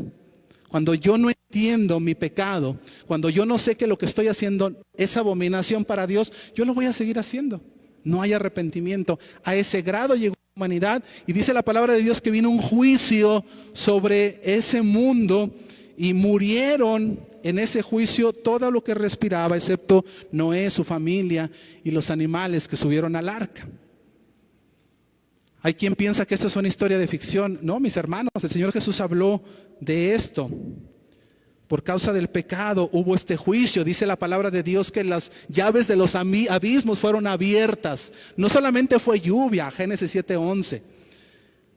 Cuando yo no entiendo mi pecado, cuando yo no sé que lo que estoy haciendo es abominación para Dios, yo lo voy a seguir haciendo. No hay arrepentimiento. A ese grado llegó la humanidad y dice la palabra de Dios que vino un juicio sobre ese mundo y murieron en ese juicio todo lo que respiraba, excepto Noé, su familia y los animales que subieron al arca. Hay quien piensa que esto es una historia de ficción. No, mis hermanos, el Señor Jesús habló de esto. Por causa del pecado hubo este juicio. Dice la palabra de Dios que las llaves de los abismos fueron abiertas. No solamente fue lluvia, Génesis 7:11.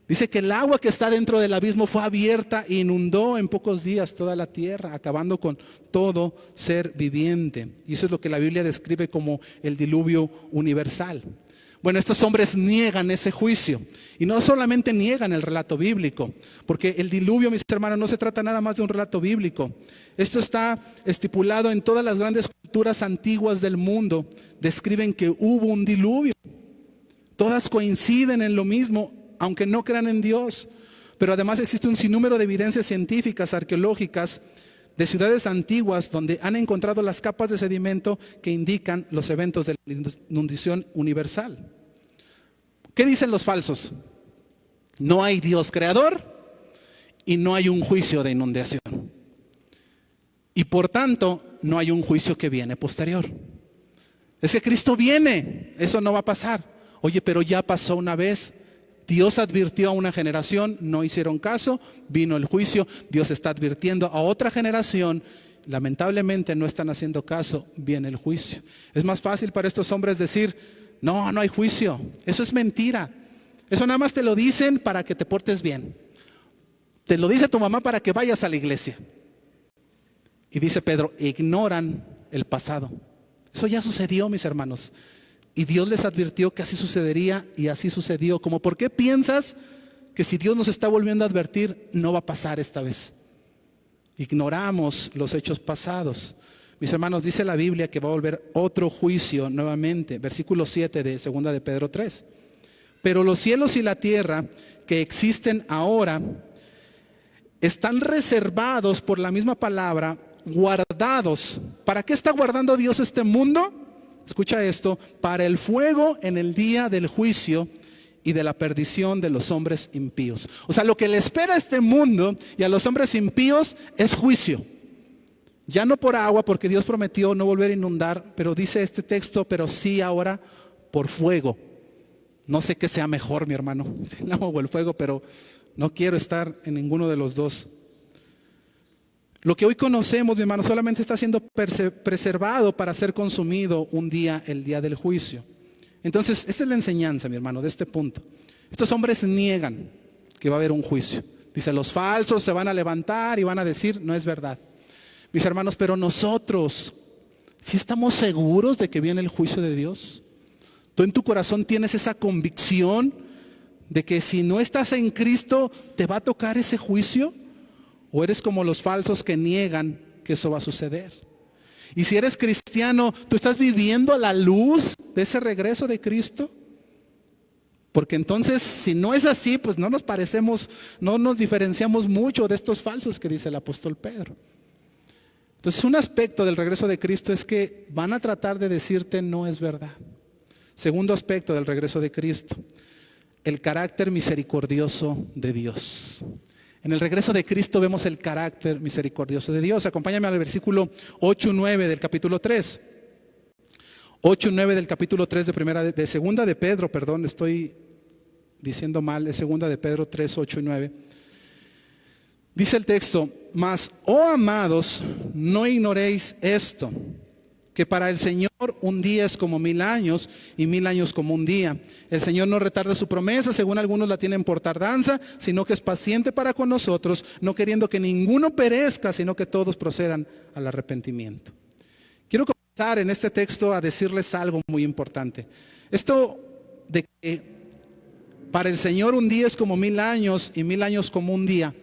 Dice que el agua que está dentro del abismo fue abierta e inundó en pocos días toda la tierra, acabando con todo ser viviente. Y eso es lo que la Biblia describe como el diluvio universal. Bueno, estos hombres niegan ese juicio. Y no solamente niegan el relato bíblico, porque el diluvio, mis hermanos, no se trata nada más de un relato bíblico. Esto está estipulado en todas las grandes culturas antiguas del mundo. Describen que hubo un diluvio. Todas coinciden en lo mismo, aunque no crean en Dios. Pero además existe un sinnúmero de evidencias científicas, arqueológicas, de ciudades antiguas donde han encontrado las capas de sedimento que indican los eventos de la inundación universal. ¿Qué dicen los falsos? No hay Dios creador y no hay un juicio de inundación. Y por tanto, no hay un juicio que viene posterior. Es que Cristo viene, eso no va a pasar. Oye, pero ya pasó una vez. Dios advirtió a una generación, no hicieron caso, vino el juicio. Dios está advirtiendo a otra generación, lamentablemente no están haciendo caso, viene el juicio. Es más fácil para estos hombres decir, no hay juicio. Eso es mentira. Eso nada más te lo dicen para que te portes bien. Te lo dice tu mamá para que vayas a la iglesia. Y dice Pedro, ignoran el pasado. Eso ya sucedió, mis hermanos. Y Dios les advirtió que así sucedería y así sucedió. Como, ¿por qué piensas que si Dios nos está volviendo a advertir, no va a pasar esta vez? Ignoramos los hechos pasados. Mis hermanos, dice la Biblia que va a volver otro juicio nuevamente. Versículo 7 de 2 de Pedro 3. Pero los cielos y la tierra que existen ahora están reservados por la misma palabra, guardados. ¿Para qué está guardando Dios este mundo? Escucha esto, para el fuego en el día del juicio y de la perdición de los hombres impíos. O sea, lo que le espera a este mundo y a los hombres impíos es juicio. Ya no por agua, porque Dios prometió no volver a inundar, pero dice este texto, pero sí ahora por fuego. No sé qué sea mejor, mi hermano, el agua o el fuego, pero no quiero estar en ninguno de los dos. Lo que hoy conocemos, mi hermano, solamente está siendo preservado para ser consumido un día, el día del juicio. Entonces, esta es la enseñanza, mi hermano, de este punto. Estos hombres niegan que va a haber un juicio. Dice, los falsos se van a levantar y van a decir, no es verdad. Mis hermanos, pero nosotros, ¿sí estamos seguros de que viene el juicio de Dios? ¿Tú en tu corazón tienes esa convicción de que si no estás en Cristo, te va a tocar ese juicio? ¿O eres como los falsos que niegan que eso va a suceder? Y si eres cristiano, ¿tú estás viviendo a la luz de ese regreso de Cristo? Porque entonces, si no es así, pues no nos parecemos, no nos diferenciamos mucho de estos falsos que dice el apóstol Pedro. Entonces, un aspecto del regreso de Cristo es que van a tratar de decirte no es verdad. Segundo aspecto del regreso de Cristo, el carácter misericordioso de Dios. En el regreso de Cristo vemos el carácter misericordioso de Dios. Acompáñame al versículo 8 y 9 del capítulo 3. 8 y 9 del capítulo 3 de segunda de Pedro, perdón, estoy diciendo mal, es segunda de Pedro 3, 8 y 9. Dice el texto: mas, oh amados, no ignoréis esto, que para el Señor un día es como 1000 años y 1000 años como un día. El Señor no retarda su promesa, según algunos la tienen por tardanza, sino que es paciente para con nosotros, no queriendo que ninguno perezca, sino que todos procedan al arrepentimiento. Quiero comenzar en este texto a decirles algo muy importante. Esto de que para el Señor un día es como 1000 años y 1000 años como un día,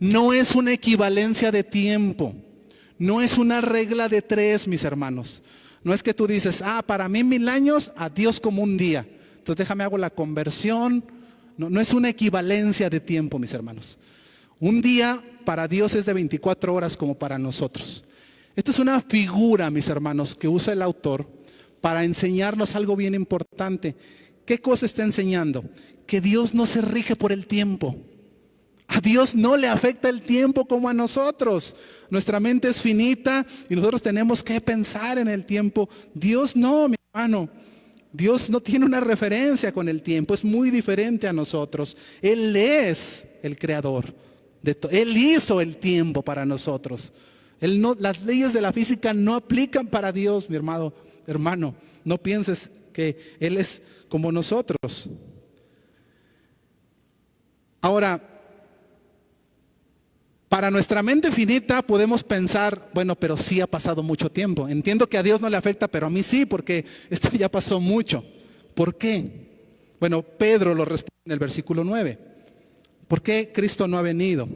no es una equivalencia de tiempo. No es una regla de 3, mis hermanos. No es que tú dices, para mí 1000 años, a Dios como un día. Entonces déjame hago la conversión. No es una equivalencia de tiempo, mis hermanos. Un día para Dios es de 24 horas como para nosotros. Esto es una figura, mis hermanos, que usa el autor para enseñarnos algo bien importante. ¿Qué cosa está enseñando? Que Dios no se rige por el tiempo. A Dios no le afecta el tiempo como a nosotros. Nuestra mente es finita y nosotros tenemos que pensar en el tiempo. Dios no, mi hermano. Dios no tiene una referencia con el tiempo. Es muy diferente a nosotros. Él es el creador. Él hizo el tiempo para nosotros. Las leyes de la física no aplican para Dios, mi hermano. No pienses que Él es como nosotros. Ahora, para nuestra mente finita podemos pensar, bueno, pero sí ha pasado mucho tiempo. Entiendo que a Dios no le afecta, pero a mí sí, porque esto ya pasó mucho. ¿Por qué? Bueno, Pedro lo responde en el versículo 9. ¿Por qué Cristo no ha venido?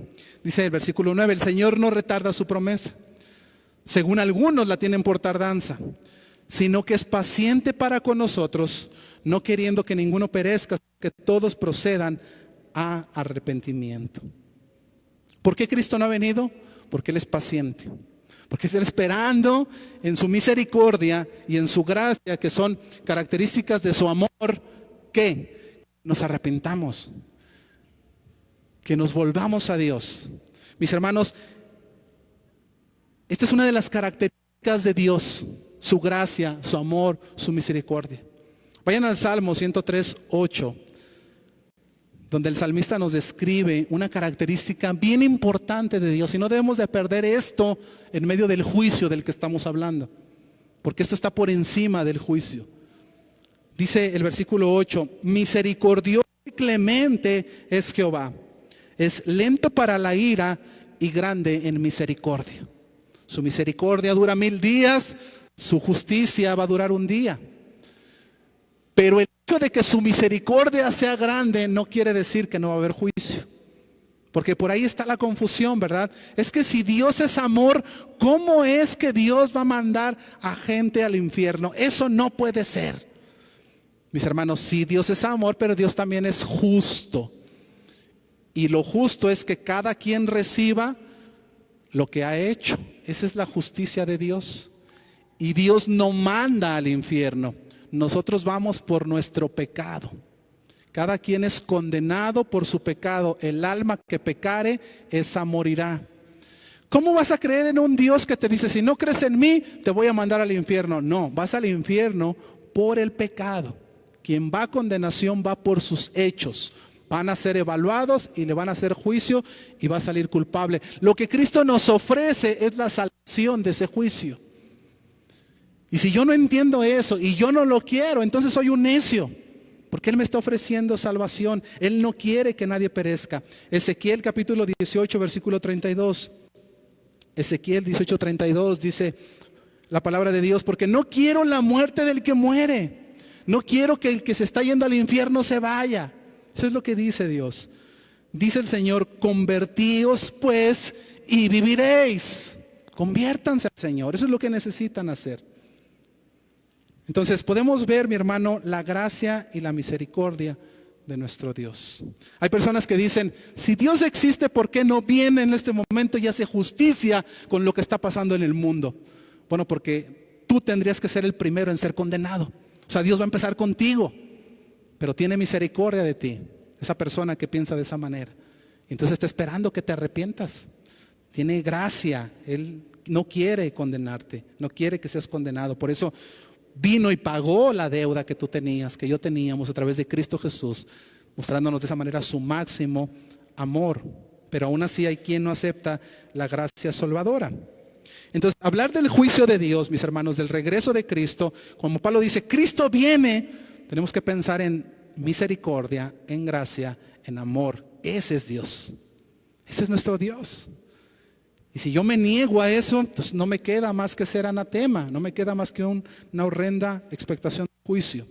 Dice el versículo 9, el Señor no retarda su promesa, según algunos la tienen por tardanza, sino que es paciente para con nosotros, no queriendo que ninguno perezca, que todos procedan a arrepentimiento. ¿Por qué Cristo no ha venido? Porque Él es paciente. Porque está esperando en su misericordia y en su gracia, que son características de su amor, que nos arrepentamos, que nos volvamos a Dios. Mis hermanos, esta es una de las características de Dios, su gracia, su amor, su misericordia. Vayan al Salmo 103, 8. Donde el salmista nos describe una característica bien importante de Dios. Y no debemos de perder esto en medio del juicio del que estamos hablando, porque esto está por encima del juicio. Dice el versículo 8, misericordioso y clemente es Jehová, es lento para la ira y grande en misericordia. Su misericordia dura 1000 días, su justicia va a durar un día. Pero el hecho de que su misericordia sea grande no quiere decir que no va a haber juicio. Porque por ahí está la confusión, ¿verdad? Es que si Dios es amor, ¿cómo es que Dios va a mandar a gente al infierno? Eso no puede ser. Mis hermanos, sí, Dios es amor, pero Dios también es justo. Y lo justo es que cada quien reciba lo que ha hecho. Esa es la justicia de Dios. Y Dios no manda al infierno. Nosotros vamos por nuestro pecado. Cada quien es condenado por su pecado. El alma que pecare, esa morirá. ¿Cómo vas a creer en un Dios que te dice, si no crees en mí, te voy a mandar al infierno? No, vas al infierno por el pecado. Quien va a condenación va por sus hechos. Van a ser evaluados y le van a hacer juicio y va a salir culpable. Lo que Cristo nos ofrece es la salvación de ese juicio. Y si yo no entiendo eso y yo no lo quiero, entonces soy un necio. Porque Él me está ofreciendo salvación. Él no quiere que nadie perezca. Ezequiel capítulo 18, versículo 32. Ezequiel 18, 32 dice la palabra de Dios, porque no quiero la muerte del que muere. No quiero que el que se está yendo al infierno se vaya. Eso es lo que dice Dios. Dice el Señor, convertíos pues y viviréis. Conviértanse al Señor, eso es lo que necesitan hacer. Entonces podemos ver, mi hermano, la gracia y la misericordia de nuestro Dios. Hay personas que dicen, si Dios existe, ¿por qué no viene en este momento y hace justicia con lo que está pasando en el mundo? Bueno, porque tú tendrías que ser el primero en ser condenado. O sea, Dios va a empezar contigo, pero tiene misericordia de ti, esa persona que piensa de esa manera. Entonces está esperando que te arrepientas. Tiene gracia, Él no quiere condenarte, no quiere que seas condenado. Por eso vino y pagó la deuda que tú tenías, que yo teníamos a través de Cristo Jesús, mostrándonos de esa manera su máximo amor. Pero aún así hay quien no acepta la gracia salvadora. Entonces, hablar del juicio de Dios, mis hermanos, del regreso de Cristo, como Pablo dice, Cristo viene, tenemos que pensar en misericordia, en gracia, en amor. Ese es Dios. Ese es nuestro Dios. Y si yo me niego a eso, entonces no me queda más que ser anatema, no me queda más que una horrenda expectación de juicio.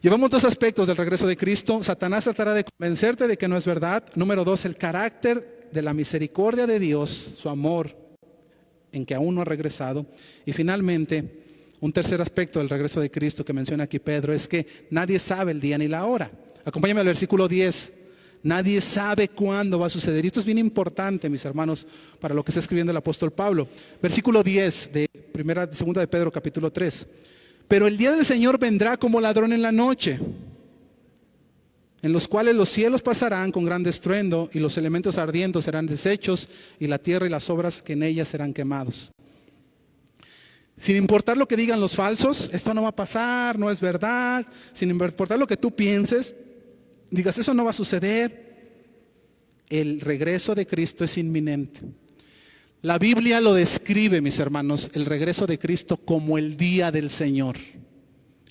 Llevamos dos aspectos del regreso de Cristo. Satanás tratará de convencerte de que no es verdad. Número 2, el carácter de la misericordia de Dios, su amor en que aún no ha regresado. Y finalmente, un tercer aspecto del regreso de Cristo que menciona aquí Pedro es que nadie sabe el día ni la hora. Acompáñame al versículo 10. Nadie sabe cuándo va a suceder. Y esto es bien importante, mis hermanos, para lo que está escribiendo el apóstol Pablo. Versículo 10 de segunda de Pedro, capítulo 3. Pero el día del Señor vendrá como ladrón en la noche, en los cuales los cielos pasarán con gran estruendo y los elementos ardientes serán deshechos y la tierra y las obras que en ella serán quemados. Sin importar lo que digan los falsos, esto no va a pasar, no es verdad. Sin importar lo que tú pienses, digas, eso no va a suceder. El regreso de Cristo es inminente. La Biblia lo describe, mis hermanos, el regreso de Cristo como el día del Señor.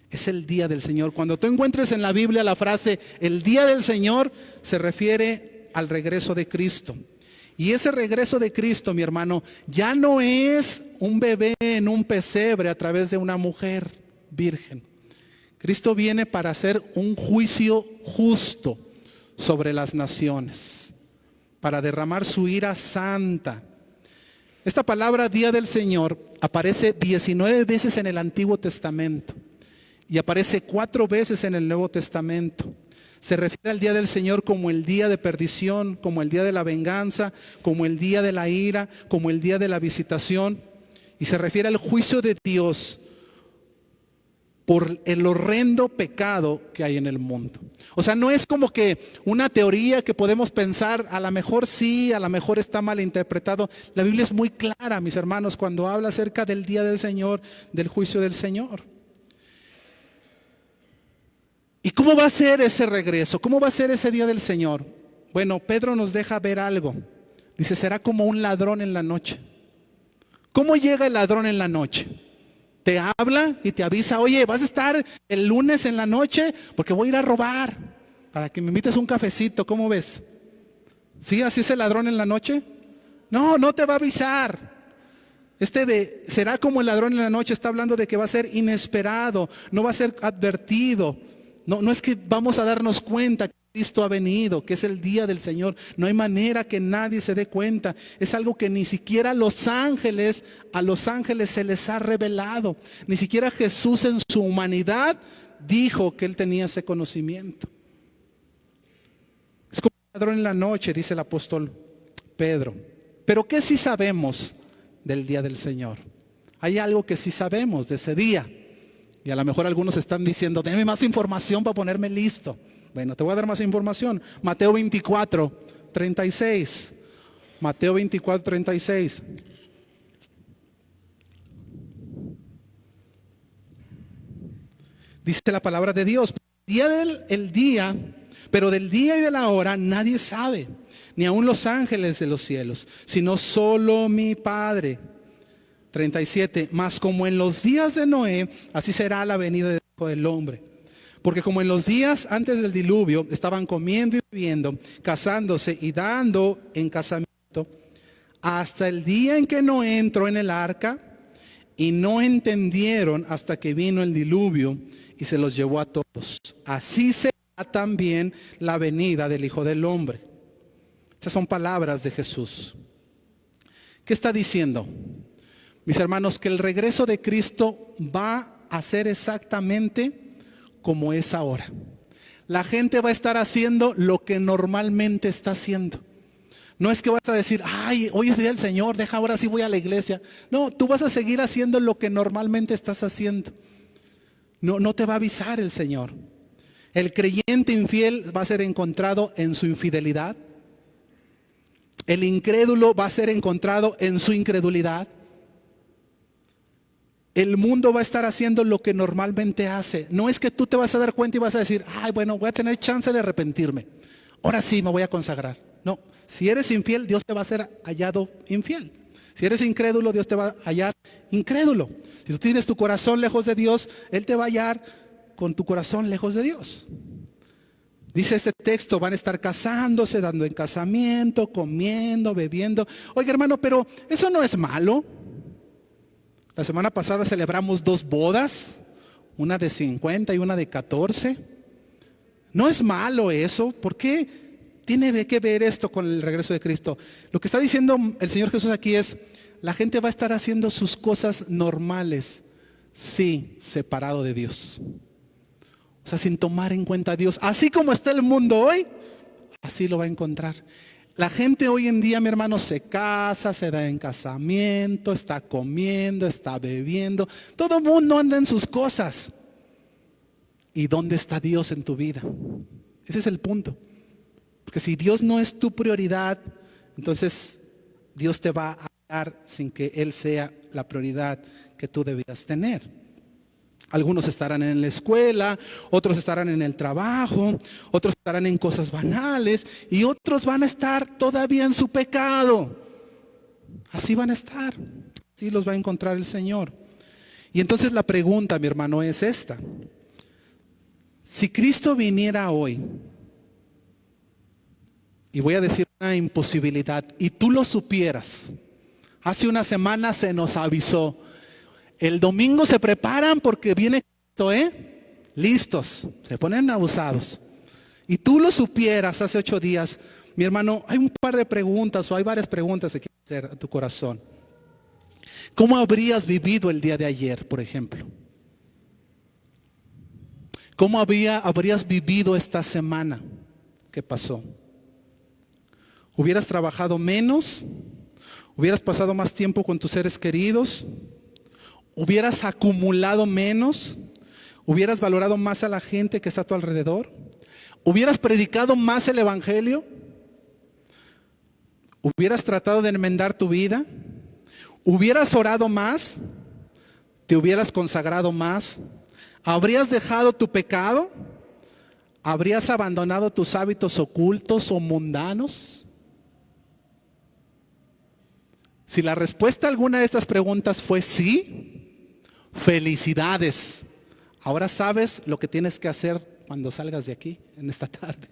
Es el día del Señor. Cuando tú encuentres en la Biblia la frase el día del Señor, se refiere al regreso de Cristo. Y ese regreso de Cristo, mi hermano, ya no es un bebé en un pesebre a través de una mujer virgen. Cristo viene para hacer un juicio justo sobre las naciones, para derramar su ira santa. Esta palabra día del Señor aparece 19 veces en el Antiguo Testamento y aparece 4 veces en el Nuevo Testamento. Se refiere al día del Señor como el día de perdición, como el día de la venganza, como el día de la ira, como el día de la visitación. Y se refiere al juicio de Dios por el horrendo pecado que hay en el mundo. O sea, no es como que una teoría que podemos pensar, a lo mejor sí, a lo mejor está mal interpretado. La Biblia es muy clara, mis hermanos, cuando habla acerca del día del Señor, del juicio del Señor. ¿Y cómo va a ser ese regreso? ¿Cómo va a ser ese día del Señor? Bueno, Pedro nos deja ver algo. Dice, será como un ladrón en la noche. ¿Cómo llega el ladrón en la noche? Te habla y te avisa, oye, vas a estar el lunes en la noche porque voy a ir a robar para que me invites un cafecito, ¿cómo ves? ¿Sí? ¿Así es el ladrón en la noche? No, no te va a avisar. Será como el ladrón en la noche, está hablando de que va a ser inesperado, no va a ser advertido. No es que vamos a darnos cuenta que Cristo ha venido, que es el día del Señor. No hay manera que nadie se dé cuenta. Es algo que ni siquiera a los ángeles se les ha revelado. Ni siquiera Jesús en su humanidad dijo que Él tenía ese conocimiento. Es como un ladrón en la noche, dice el apóstol Pedro. Pero ¿qué sí sabemos del día del Señor? Hay algo que sí sabemos de ese día. Y a lo mejor algunos están diciendo, denme más información para ponerme listo. Bueno, te voy a dar más información. Mateo 24, 36. Mateo 24, 36. Dice la palabra de Dios, pero del día y de la hora nadie sabe, ni aun los ángeles de los cielos, sino solo mi Padre. 37. Mas como en los días de Noé, así será la venida del Hijo del Hombre. Porque como en los días antes del diluvio estaban comiendo y bebiendo, casándose y dando en casamiento, hasta el día en que Noé entró en el arca, y no entendieron hasta que vino el diluvio y se los llevó a todos. Así será también la venida del Hijo del Hombre. Estas son palabras de Jesús. ¿Qué está diciendo? Mis hermanos, que el regreso de Cristo va a ser exactamente como es ahora. La gente va a estar haciendo lo que normalmente está haciendo. No es que vas a decir, ay, hoy es día del Señor, deja ahora sí voy a la iglesia. No, tú vas a seguir haciendo lo que normalmente estás haciendo. No te va a avisar el Señor. El creyente infiel va a ser encontrado en su infidelidad. El incrédulo va a ser encontrado en su incredulidad. El mundo va a estar haciendo lo que normalmente hace. No es que tú te vas a dar cuenta y vas a decir, ay, bueno, voy a tener chance de arrepentirme. Ahora sí me voy a consagrar. No, si eres infiel, Dios te va a ser hallado infiel. Si eres incrédulo, Dios te va a hallar incrédulo. Si tú tienes tu corazón lejos de Dios, Él te va a hallar con tu corazón lejos de Dios. Dice este texto, van a estar casándose, dando en casamiento, comiendo, bebiendo. Oiga, hermano, pero eso no es malo. La semana pasada celebramos 2 bodas, una de 50 y una de 14. No es malo eso. ¿Por qué tiene que ver esto con el regreso de Cristo? Lo que está diciendo el Señor Jesús aquí es, la gente va a estar haciendo sus cosas normales, sí, separado de Dios. O sea, sin tomar en cuenta a Dios. Así como está el mundo hoy, así lo va a encontrar. La gente hoy en día, mi hermano, se casa, se da en casamiento, está comiendo, está bebiendo. Todo el mundo anda en sus cosas. ¿Y dónde está Dios en tu vida? Ese es el punto. Porque si Dios no es tu prioridad, entonces Dios te va a dar sin que Él sea la prioridad que tú debías tener. Algunos estarán en la escuela, otros estarán en el trabajo, otros estarán en cosas banales y otros van a estar todavía en su pecado. Así van a estar, así los va a encontrar el Señor. Y entonces la pregunta, mi hermano, es esta. Si Cristo viniera hoy, y voy a decir una imposibilidad, y tú lo supieras, hace una semana se nos avisó, el domingo se preparan porque viene Cristo, listos, se ponen abusados. Y tú lo supieras hace 8 días, mi hermano, hay un par de preguntas o hay varias preguntas que quiero hacer a tu corazón. ¿Cómo habrías vivido el día de ayer, por ejemplo? ¿Cómo habrías vivido esta semana que pasó? ¿Hubieras trabajado menos? ¿Hubieras pasado más tiempo con tus seres queridos? ¿Hubieras acumulado menos? ¿Hubieras valorado más a la gente que está a tu alrededor? ¿Hubieras predicado más el evangelio? ¿Hubieras tratado de enmendar tu vida? ¿Hubieras orado más? ¿Te hubieras consagrado más? ¿Habrías dejado tu pecado? ¿Habrías abandonado tus hábitos ocultos o mundanos? Si la respuesta a alguna de estas preguntas fue sí, felicidades. Ahora sabes lo que tienes que hacer cuando salgas de aquí en esta tarde.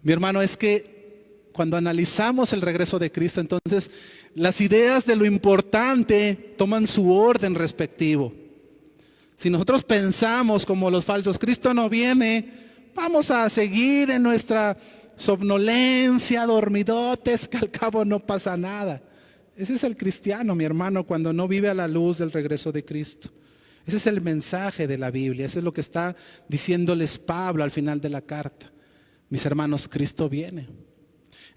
Mi hermano, es que cuando analizamos el regreso de Cristo, entonces las ideas de lo importante toman su orden respectivo. Si nosotros pensamos como los falsos, Cristo no viene, vamos a seguir en nuestra somnolencia, dormidotes, que al cabo no pasa nada. Ese es el cristiano, mi hermano, cuando no vive a la luz del regreso de Cristo. Ese es el mensaje de la Biblia, ese es lo que está diciéndoles Pablo al final de la carta. Mis hermanos, Cristo viene.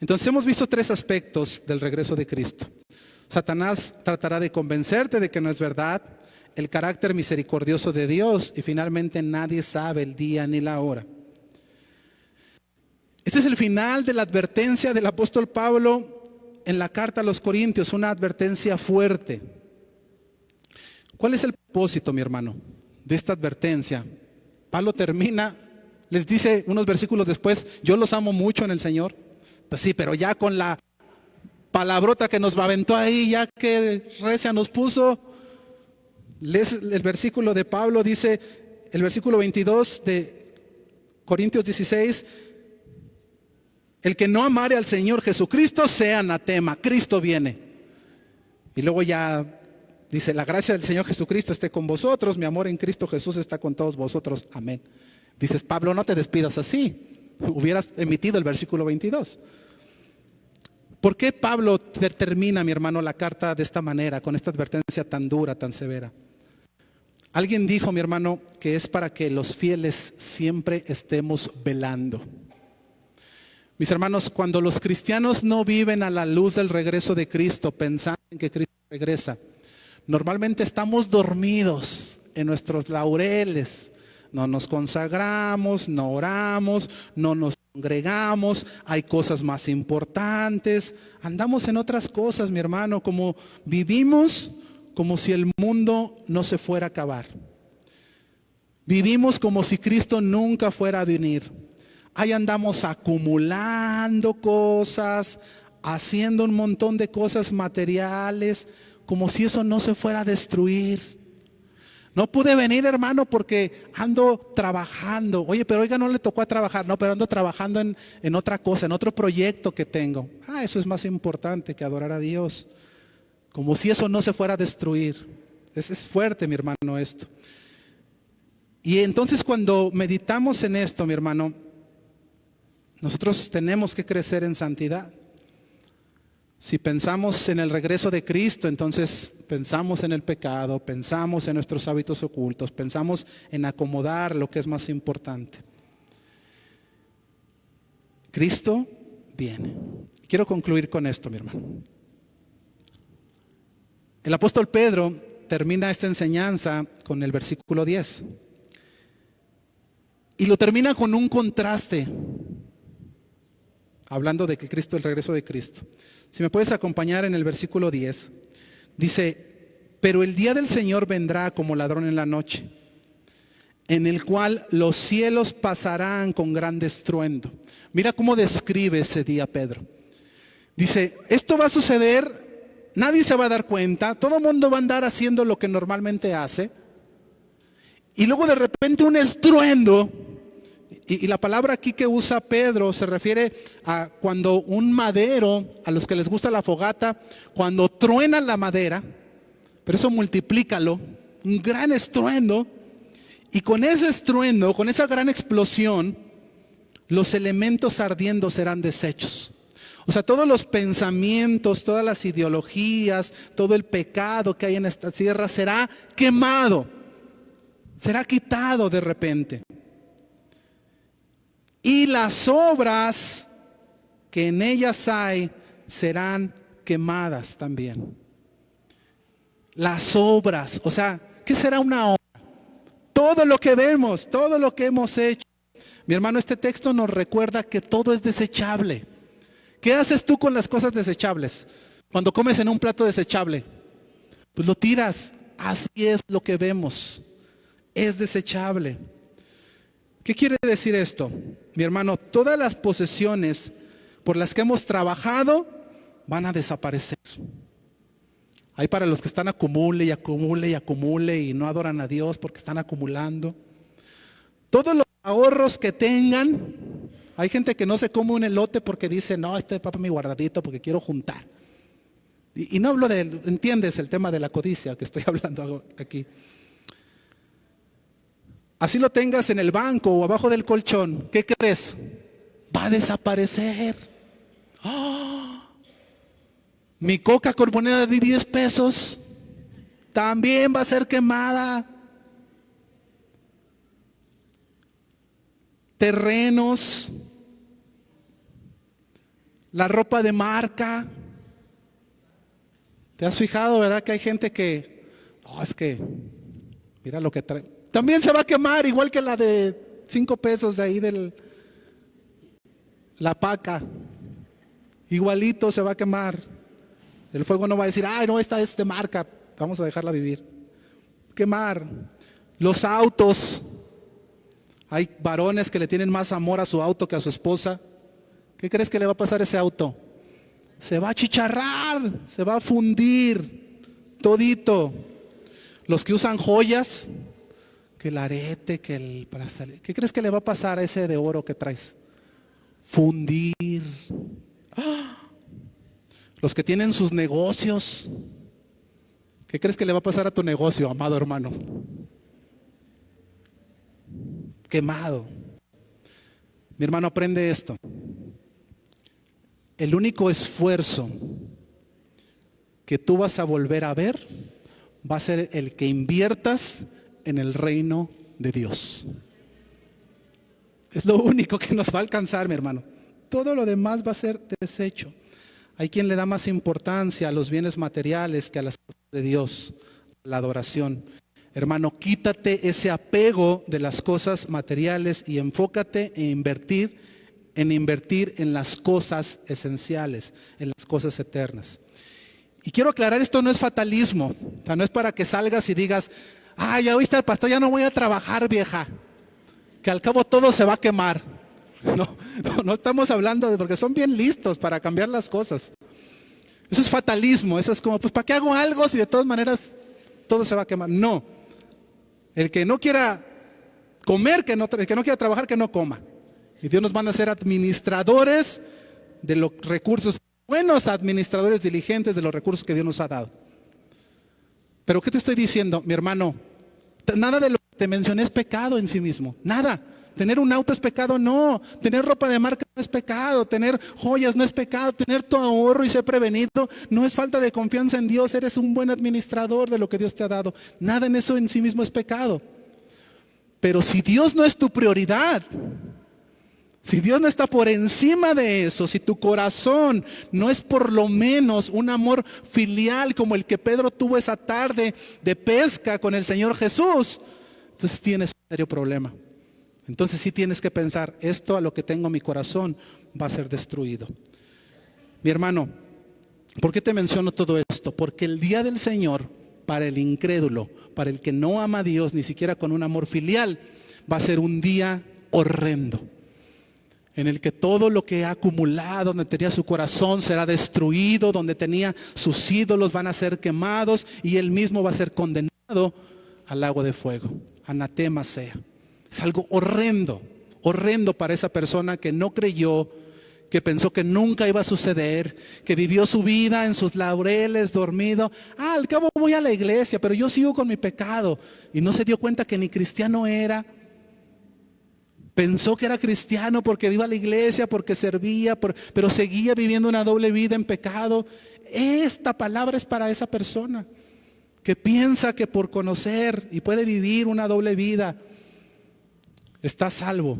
Entonces hemos visto 3 aspectos del regreso de Cristo. Satanás tratará de convencerte de que no es verdad, el carácter misericordioso de Dios y finalmente nadie sabe el día ni la hora. Este es el final de la advertencia del apóstol Pablo en la carta a los Corintios, una advertencia fuerte. ¿Cuál es el propósito, mi hermano, de esta advertencia? Pablo termina, les dice unos versículos después, yo los amo mucho en el Señor. Pues sí, pero ya con la palabrota que nos aventó ahí, ya que recia nos puso. Lees el versículo de Pablo, dice, el versículo 22 de Corintios 16, el que no amare al Señor Jesucristo sea anatema, Cristo viene. Y luego ya dice, la gracia del Señor Jesucristo esté con vosotros, mi amor en Cristo Jesús está con todos vosotros, amén. Dices, Pablo, no te despidas así. Hubieras emitido el versículo 22. ¿Por qué Pablo termina, mi hermano, la carta de esta manera, con esta advertencia tan dura, tan severa? Alguien dijo, mi hermano, que es para que los fieles siempre estemos velando. Mis hermanos, cuando los cristianos no viven a la luz del regreso de Cristo, pensando en que Cristo regresa, normalmente estamos dormidos en nuestros laureles. No nos consagramos, no oramos, no nos congregamos, hay cosas más importantes. Andamos en otras cosas, mi hermano, como vivimos como si el mundo no se fuera a acabar. Vivimos como si Cristo nunca fuera a venir. Ahí andamos acumulando cosas, haciendo un montón de cosas materiales, como si eso no se fuera a destruir. No pude venir, hermano, porque ando trabajando. Oye, pero oiga, no le tocó a trabajar. No, pero ando trabajando en otra cosa, en otro proyecto que tengo. Eso es más importante que adorar a Dios. Como si eso no se fuera a destruir. Es fuerte, mi hermano, esto. Y entonces cuando meditamos en esto, mi hermano, nosotros tenemos que crecer en santidad. Si pensamos en el regreso de Cristo, entonces pensamos en el pecado, pensamos en nuestros hábitos ocultos, pensamos en acomodar lo que es más importante. Cristo viene. Quiero concluir con esto, mi hermano. El apóstol Pedro termina esta enseñanza con el versículo 10. Y lo termina con un contraste, hablando de que Cristo, el regreso de Cristo. Si me puedes acompañar en el versículo 10, dice, pero el día del Señor vendrá como ladrón en la noche, en el cual los cielos pasarán con gran estruendo. Mira cómo describe ese día Pedro. Dice, esto va a suceder, nadie se va a dar cuenta, todo el mundo va a andar haciendo lo que normalmente hace, y luego de repente un estruendo. Y la palabra aquí que usa Pedro se refiere a cuando un madero, a los que les gusta la fogata, cuando truena la madera, pero eso multiplícalo, un gran estruendo, y con ese estruendo, con esa gran explosión, los elementos ardiendo serán deshechos. O sea, todos los pensamientos, todas las ideologías, todo el pecado que hay en esta tierra será quemado, será quitado de repente. Y las obras que en ellas hay serán quemadas también. Las obras, o sea, ¿qué será una obra? Todo lo que vemos, todo lo que hemos hecho. Mi hermano, este texto nos recuerda que todo es desechable. ¿Qué haces tú con las cosas desechables? Cuando comes en un plato desechable, pues lo tiras. Así es lo que vemos. Es desechable. ¿Qué quiere decir esto? Mi hermano, todas las posesiones por las que hemos trabajado van a desaparecer. Hay para los que están acumule y acumule y acumule y no adoran a Dios porque están acumulando. Todos los ahorros que tengan, hay gente que no se come un elote porque dice, no, este es para mi guardadito porque quiero juntar. Y no hablo de, entiendes el tema de la codicia que estoy hablando aquí. Así lo tengas en el banco o abajo del colchón, ¿qué crees? Va a desaparecer. ¡Oh! Mi coca con moneda de 10 pesos también va a ser quemada. Terrenos, la ropa de marca. ¿Te has fijado, verdad, que hay gente que, no, es que, mira lo que trae? También se va a quemar, igual que la de 5 pesos de ahí de la paca. Igualito se va a quemar. El fuego no va a decir, ay, no, esta es de marca, vamos a dejarla vivir. Quemar. Los autos. Hay varones que le tienen más amor a su auto que a su esposa. ¿Qué crees que le va a pasar a ese auto? Se va a achicharrar, se va a fundir todito. Los que usan joyas, que el arete, que el brazalete. ¿Qué crees que le va a pasar a ese de oro que traes? Fundir. ¡Ah! Los que tienen sus negocios. ¿Qué crees que le va a pasar a tu negocio, amado hermano? quemado. Mi hermano, aprende esto. El único esfuerzo que tú vas a volver a ver va a ser el que inviertas en el reino de Dios. Es lo único que nos va a alcanzar, mi hermano. Todo lo demás va a ser desecho. Hay quien le da más importancia a los bienes materiales que a las cosas de Dios, la adoración. Hermano, quítate ese apego de las cosas materiales y enfócate en invertir en las cosas esenciales, en las cosas eternas. Y quiero aclarar, esto no es fatalismo. O sea, no es para que salgas y digas, ya oíste al pastor, ya no voy a trabajar, vieja, que al cabo todo se va a quemar. No estamos hablando de, porque son bien listos para cambiar las cosas. Eso es fatalismo. Eso es como, pues ¿para qué hago algo si de todas maneras todo se va a quemar? No. El que no quiera comer, el que no quiera trabajar, que no coma. Y Dios nos manda a ser administradores de los recursos, buenos administradores diligentes de los recursos que Dios nos ha dado. Pero ¿qué te estoy diciendo, mi hermano? Nada de lo que te mencioné es pecado en sí mismo. Nada. Tener un auto es pecado, no. Tener ropa de marca no es pecado. Tener joyas no es pecado. Tener tu ahorro y ser prevenido no es falta de confianza en Dios. Eres un buen administrador de lo que Dios te ha dado. Nada en eso en sí mismo es pecado. Pero si Dios no es tu prioridad, si Dios no está por encima de eso, si tu corazón no es por lo menos un amor filial como el que Pedro tuvo esa tarde de pesca con el Señor Jesús, entonces tienes un serio problema. Entonces sí tienes que pensar, esto a lo que tengo en mi corazón va a ser destruido. Mi hermano, ¿por qué te menciono todo esto? Porque el día del Señor, para el incrédulo, para el que no ama a Dios ni siquiera con un amor filial, va a ser un día horrendo, en el que todo lo que ha acumulado, donde tenía su corazón, será destruido, donde tenía sus ídolos van a ser quemados y él mismo va a ser condenado al lago de fuego. Anatema sea. Es algo horrendo, horrendo para esa persona que no creyó, que pensó que nunca iba a suceder, que vivió su vida en sus laureles, dormido. Al cabo voy a la iglesia, pero yo sigo con mi pecado. Y no se dio cuenta que ni cristiano era. Pensó que era cristiano porque iba a la iglesia, porque servía, pero seguía viviendo una doble vida en pecado. Esta palabra es para esa persona que piensa que por conocer y puede vivir una doble vida está salvo.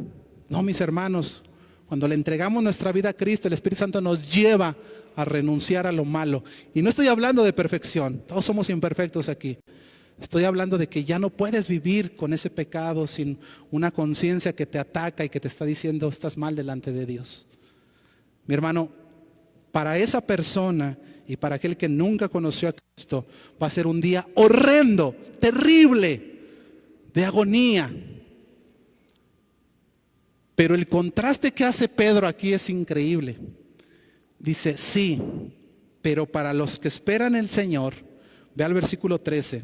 No, mis hermanos, cuando le entregamos nuestra vida a Cristo, el Espíritu Santo nos lleva a renunciar a lo malo. Y no estoy hablando de perfección, todos somos imperfectos aquí. Estoy hablando de que ya no puedes vivir con ese pecado sin una conciencia que te ataca y que te está diciendo estás mal delante de Dios. Mi hermano, para esa persona y para aquel que nunca conoció a Cristo va a ser un día horrendo, terrible, de agonía. Pero el contraste que hace Pedro aquí es increíble. Dice, sí, pero para los que esperan el Señor, ve al versículo 13.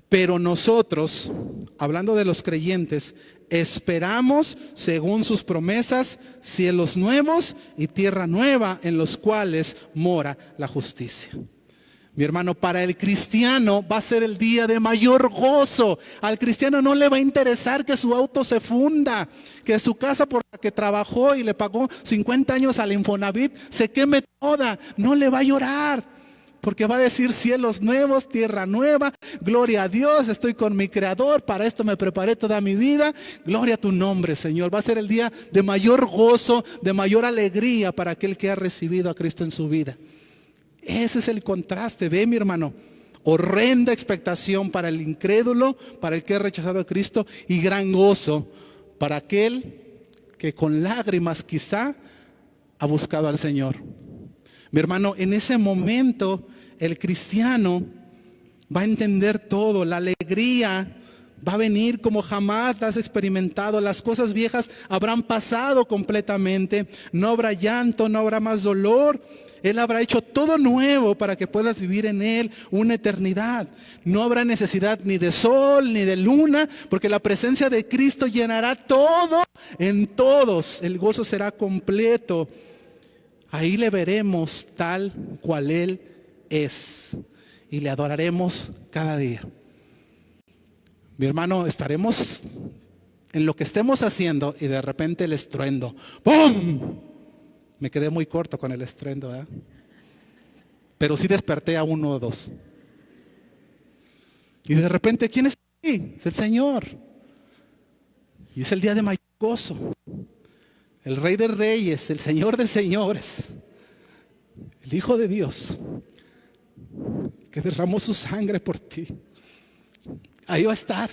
Pero nosotros, hablando de los creyentes, esperamos según sus promesas cielos nuevos y tierra nueva en los cuales mora la justicia. Mi hermano, para el cristiano va a ser el día de mayor gozo. Al cristiano no le va a interesar que su auto se funda, que su casa por la que trabajó y le pagó 50 años al Infonavit se queme toda. No le va a llorar. Porque va a decir cielos nuevos, tierra nueva, gloria a Dios, estoy con mi Creador, para esto me preparé toda mi vida, gloria a tu nombre, Señor. Va a ser el día de mayor gozo, de mayor alegría para aquel que ha recibido a Cristo en su vida. Ese es el contraste, ve mi hermano, horrenda expectación para el incrédulo, para el que ha rechazado a Cristo y gran gozo para aquel que con lágrimas quizá ha buscado al Señor. Mi hermano, en ese momento el cristiano va a entender todo, la alegría va a venir como jamás la has experimentado, las cosas viejas habrán pasado completamente, no habrá llanto, no habrá más dolor, Él habrá hecho todo nuevo para que puedas vivir en Él una eternidad. No habrá necesidad ni de sol ni de luna, porque la presencia de Cristo llenará todo en todos, el gozo será completo. Ahí le veremos tal cual Él es y le adoraremos cada día. Mi hermano, estaremos en lo que estemos haciendo y de repente el estruendo. ¡Pum! Me quedé muy corto con el estruendo, ¿verdad? Pero sí desperté a uno o dos. Y de repente, ¿quién está aquí? Es el Señor. Y es el día de mayor gozo. El Rey de Reyes, el Señor de Señores, el Hijo de Dios, que derramó su sangre por ti. Ahí va a estar,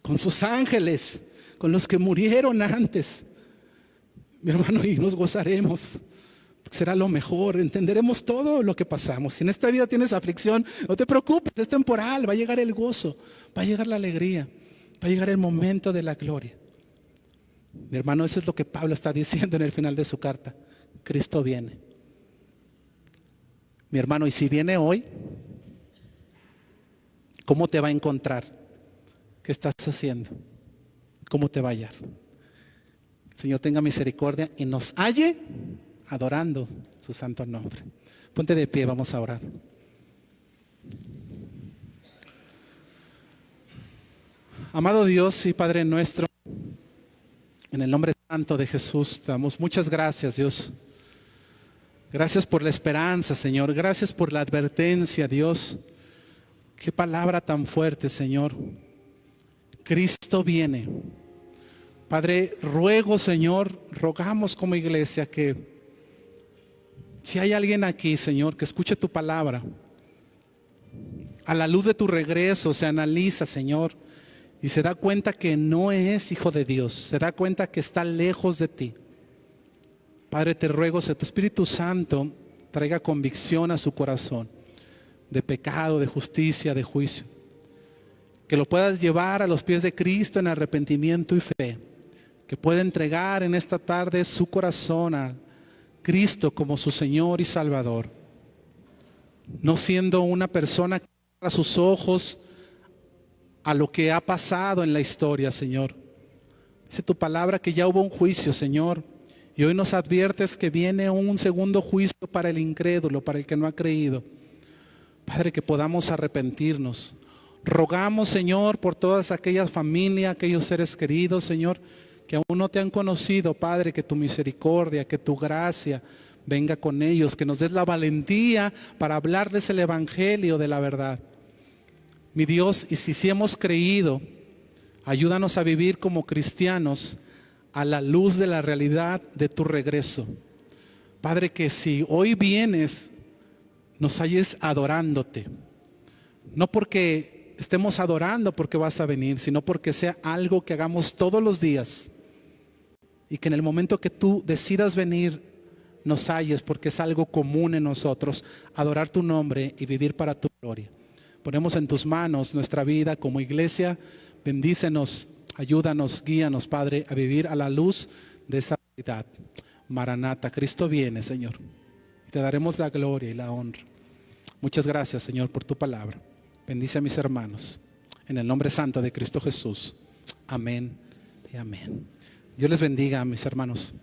con sus ángeles, con los que murieron antes. Mi hermano, y nos gozaremos. Será lo mejor, entenderemos todo lo que pasamos. Si en esta vida tienes aflicción, no te preocupes, es temporal, va a llegar el gozo, va a llegar la alegría, va a llegar el momento de la gloria. Mi hermano, eso es lo que Pablo está diciendo en el final de su carta. Cristo viene. Mi hermano, y si viene hoy, ¿cómo te va a encontrar? ¿Qué estás haciendo? ¿Cómo te va a hallar? El Señor tenga misericordia y nos halle adorando su santo nombre. Ponte de pie, vamos a orar. Amado Dios y Padre nuestro, en el nombre santo de Jesús, damos muchas gracias, Dios. Gracias por la esperanza, Señor. Gracias por la advertencia, Dios. Qué palabra tan fuerte, Señor. Cristo viene. Padre, ruego, Señor, rogamos como iglesia que si hay alguien aquí, Señor, que escuche tu palabra, a la luz de tu regreso se analiza, Señor, y se da cuenta que no es hijo de Dios, se da cuenta que está lejos de ti. Padre, te ruego que tu Espíritu Santo traiga convicción a su corazón de pecado, de justicia, de juicio. Que lo puedas llevar a los pies de Cristo en arrepentimiento y fe. Que pueda entregar en esta tarde su corazón a Cristo como su Señor y Salvador. No siendo una persona que cierra sus ojos a lo que ha pasado en la historia, Señor. Dice tu palabra que ya hubo un juicio, Señor. Y hoy nos adviertes que viene un segundo juicio para el incrédulo, para el que no ha creído. Padre, que podamos arrepentirnos. Rogamos, Señor, por todas aquellas familias, aquellos seres queridos, Señor, que aún no te han conocido, Padre, que tu misericordia, que tu gracia venga con ellos, que nos des la valentía para hablarles el evangelio de la verdad. Mi Dios, y si hemos creído, ayúdanos a vivir como cristianos a la luz de la realidad de tu regreso. Padre, que si hoy vienes, nos halles adorándote. No porque estemos adorando porque vas a venir, sino porque sea algo que hagamos todos los días. Y que en el momento que tú decidas venir, nos halles, porque es algo común en nosotros, adorar tu nombre y vivir para tu gloria. Ponemos en tus manos nuestra vida como iglesia. Bendícenos, ayúdanos, guíanos, Padre, a vivir a la luz de esa realidad. Maranata, Cristo viene, Señor. Y te daremos la gloria y la honra. Muchas gracias, Señor, por tu palabra. Bendice a mis hermanos. En el nombre santo de Cristo Jesús. Amén y amén. Dios les bendiga, mis hermanos.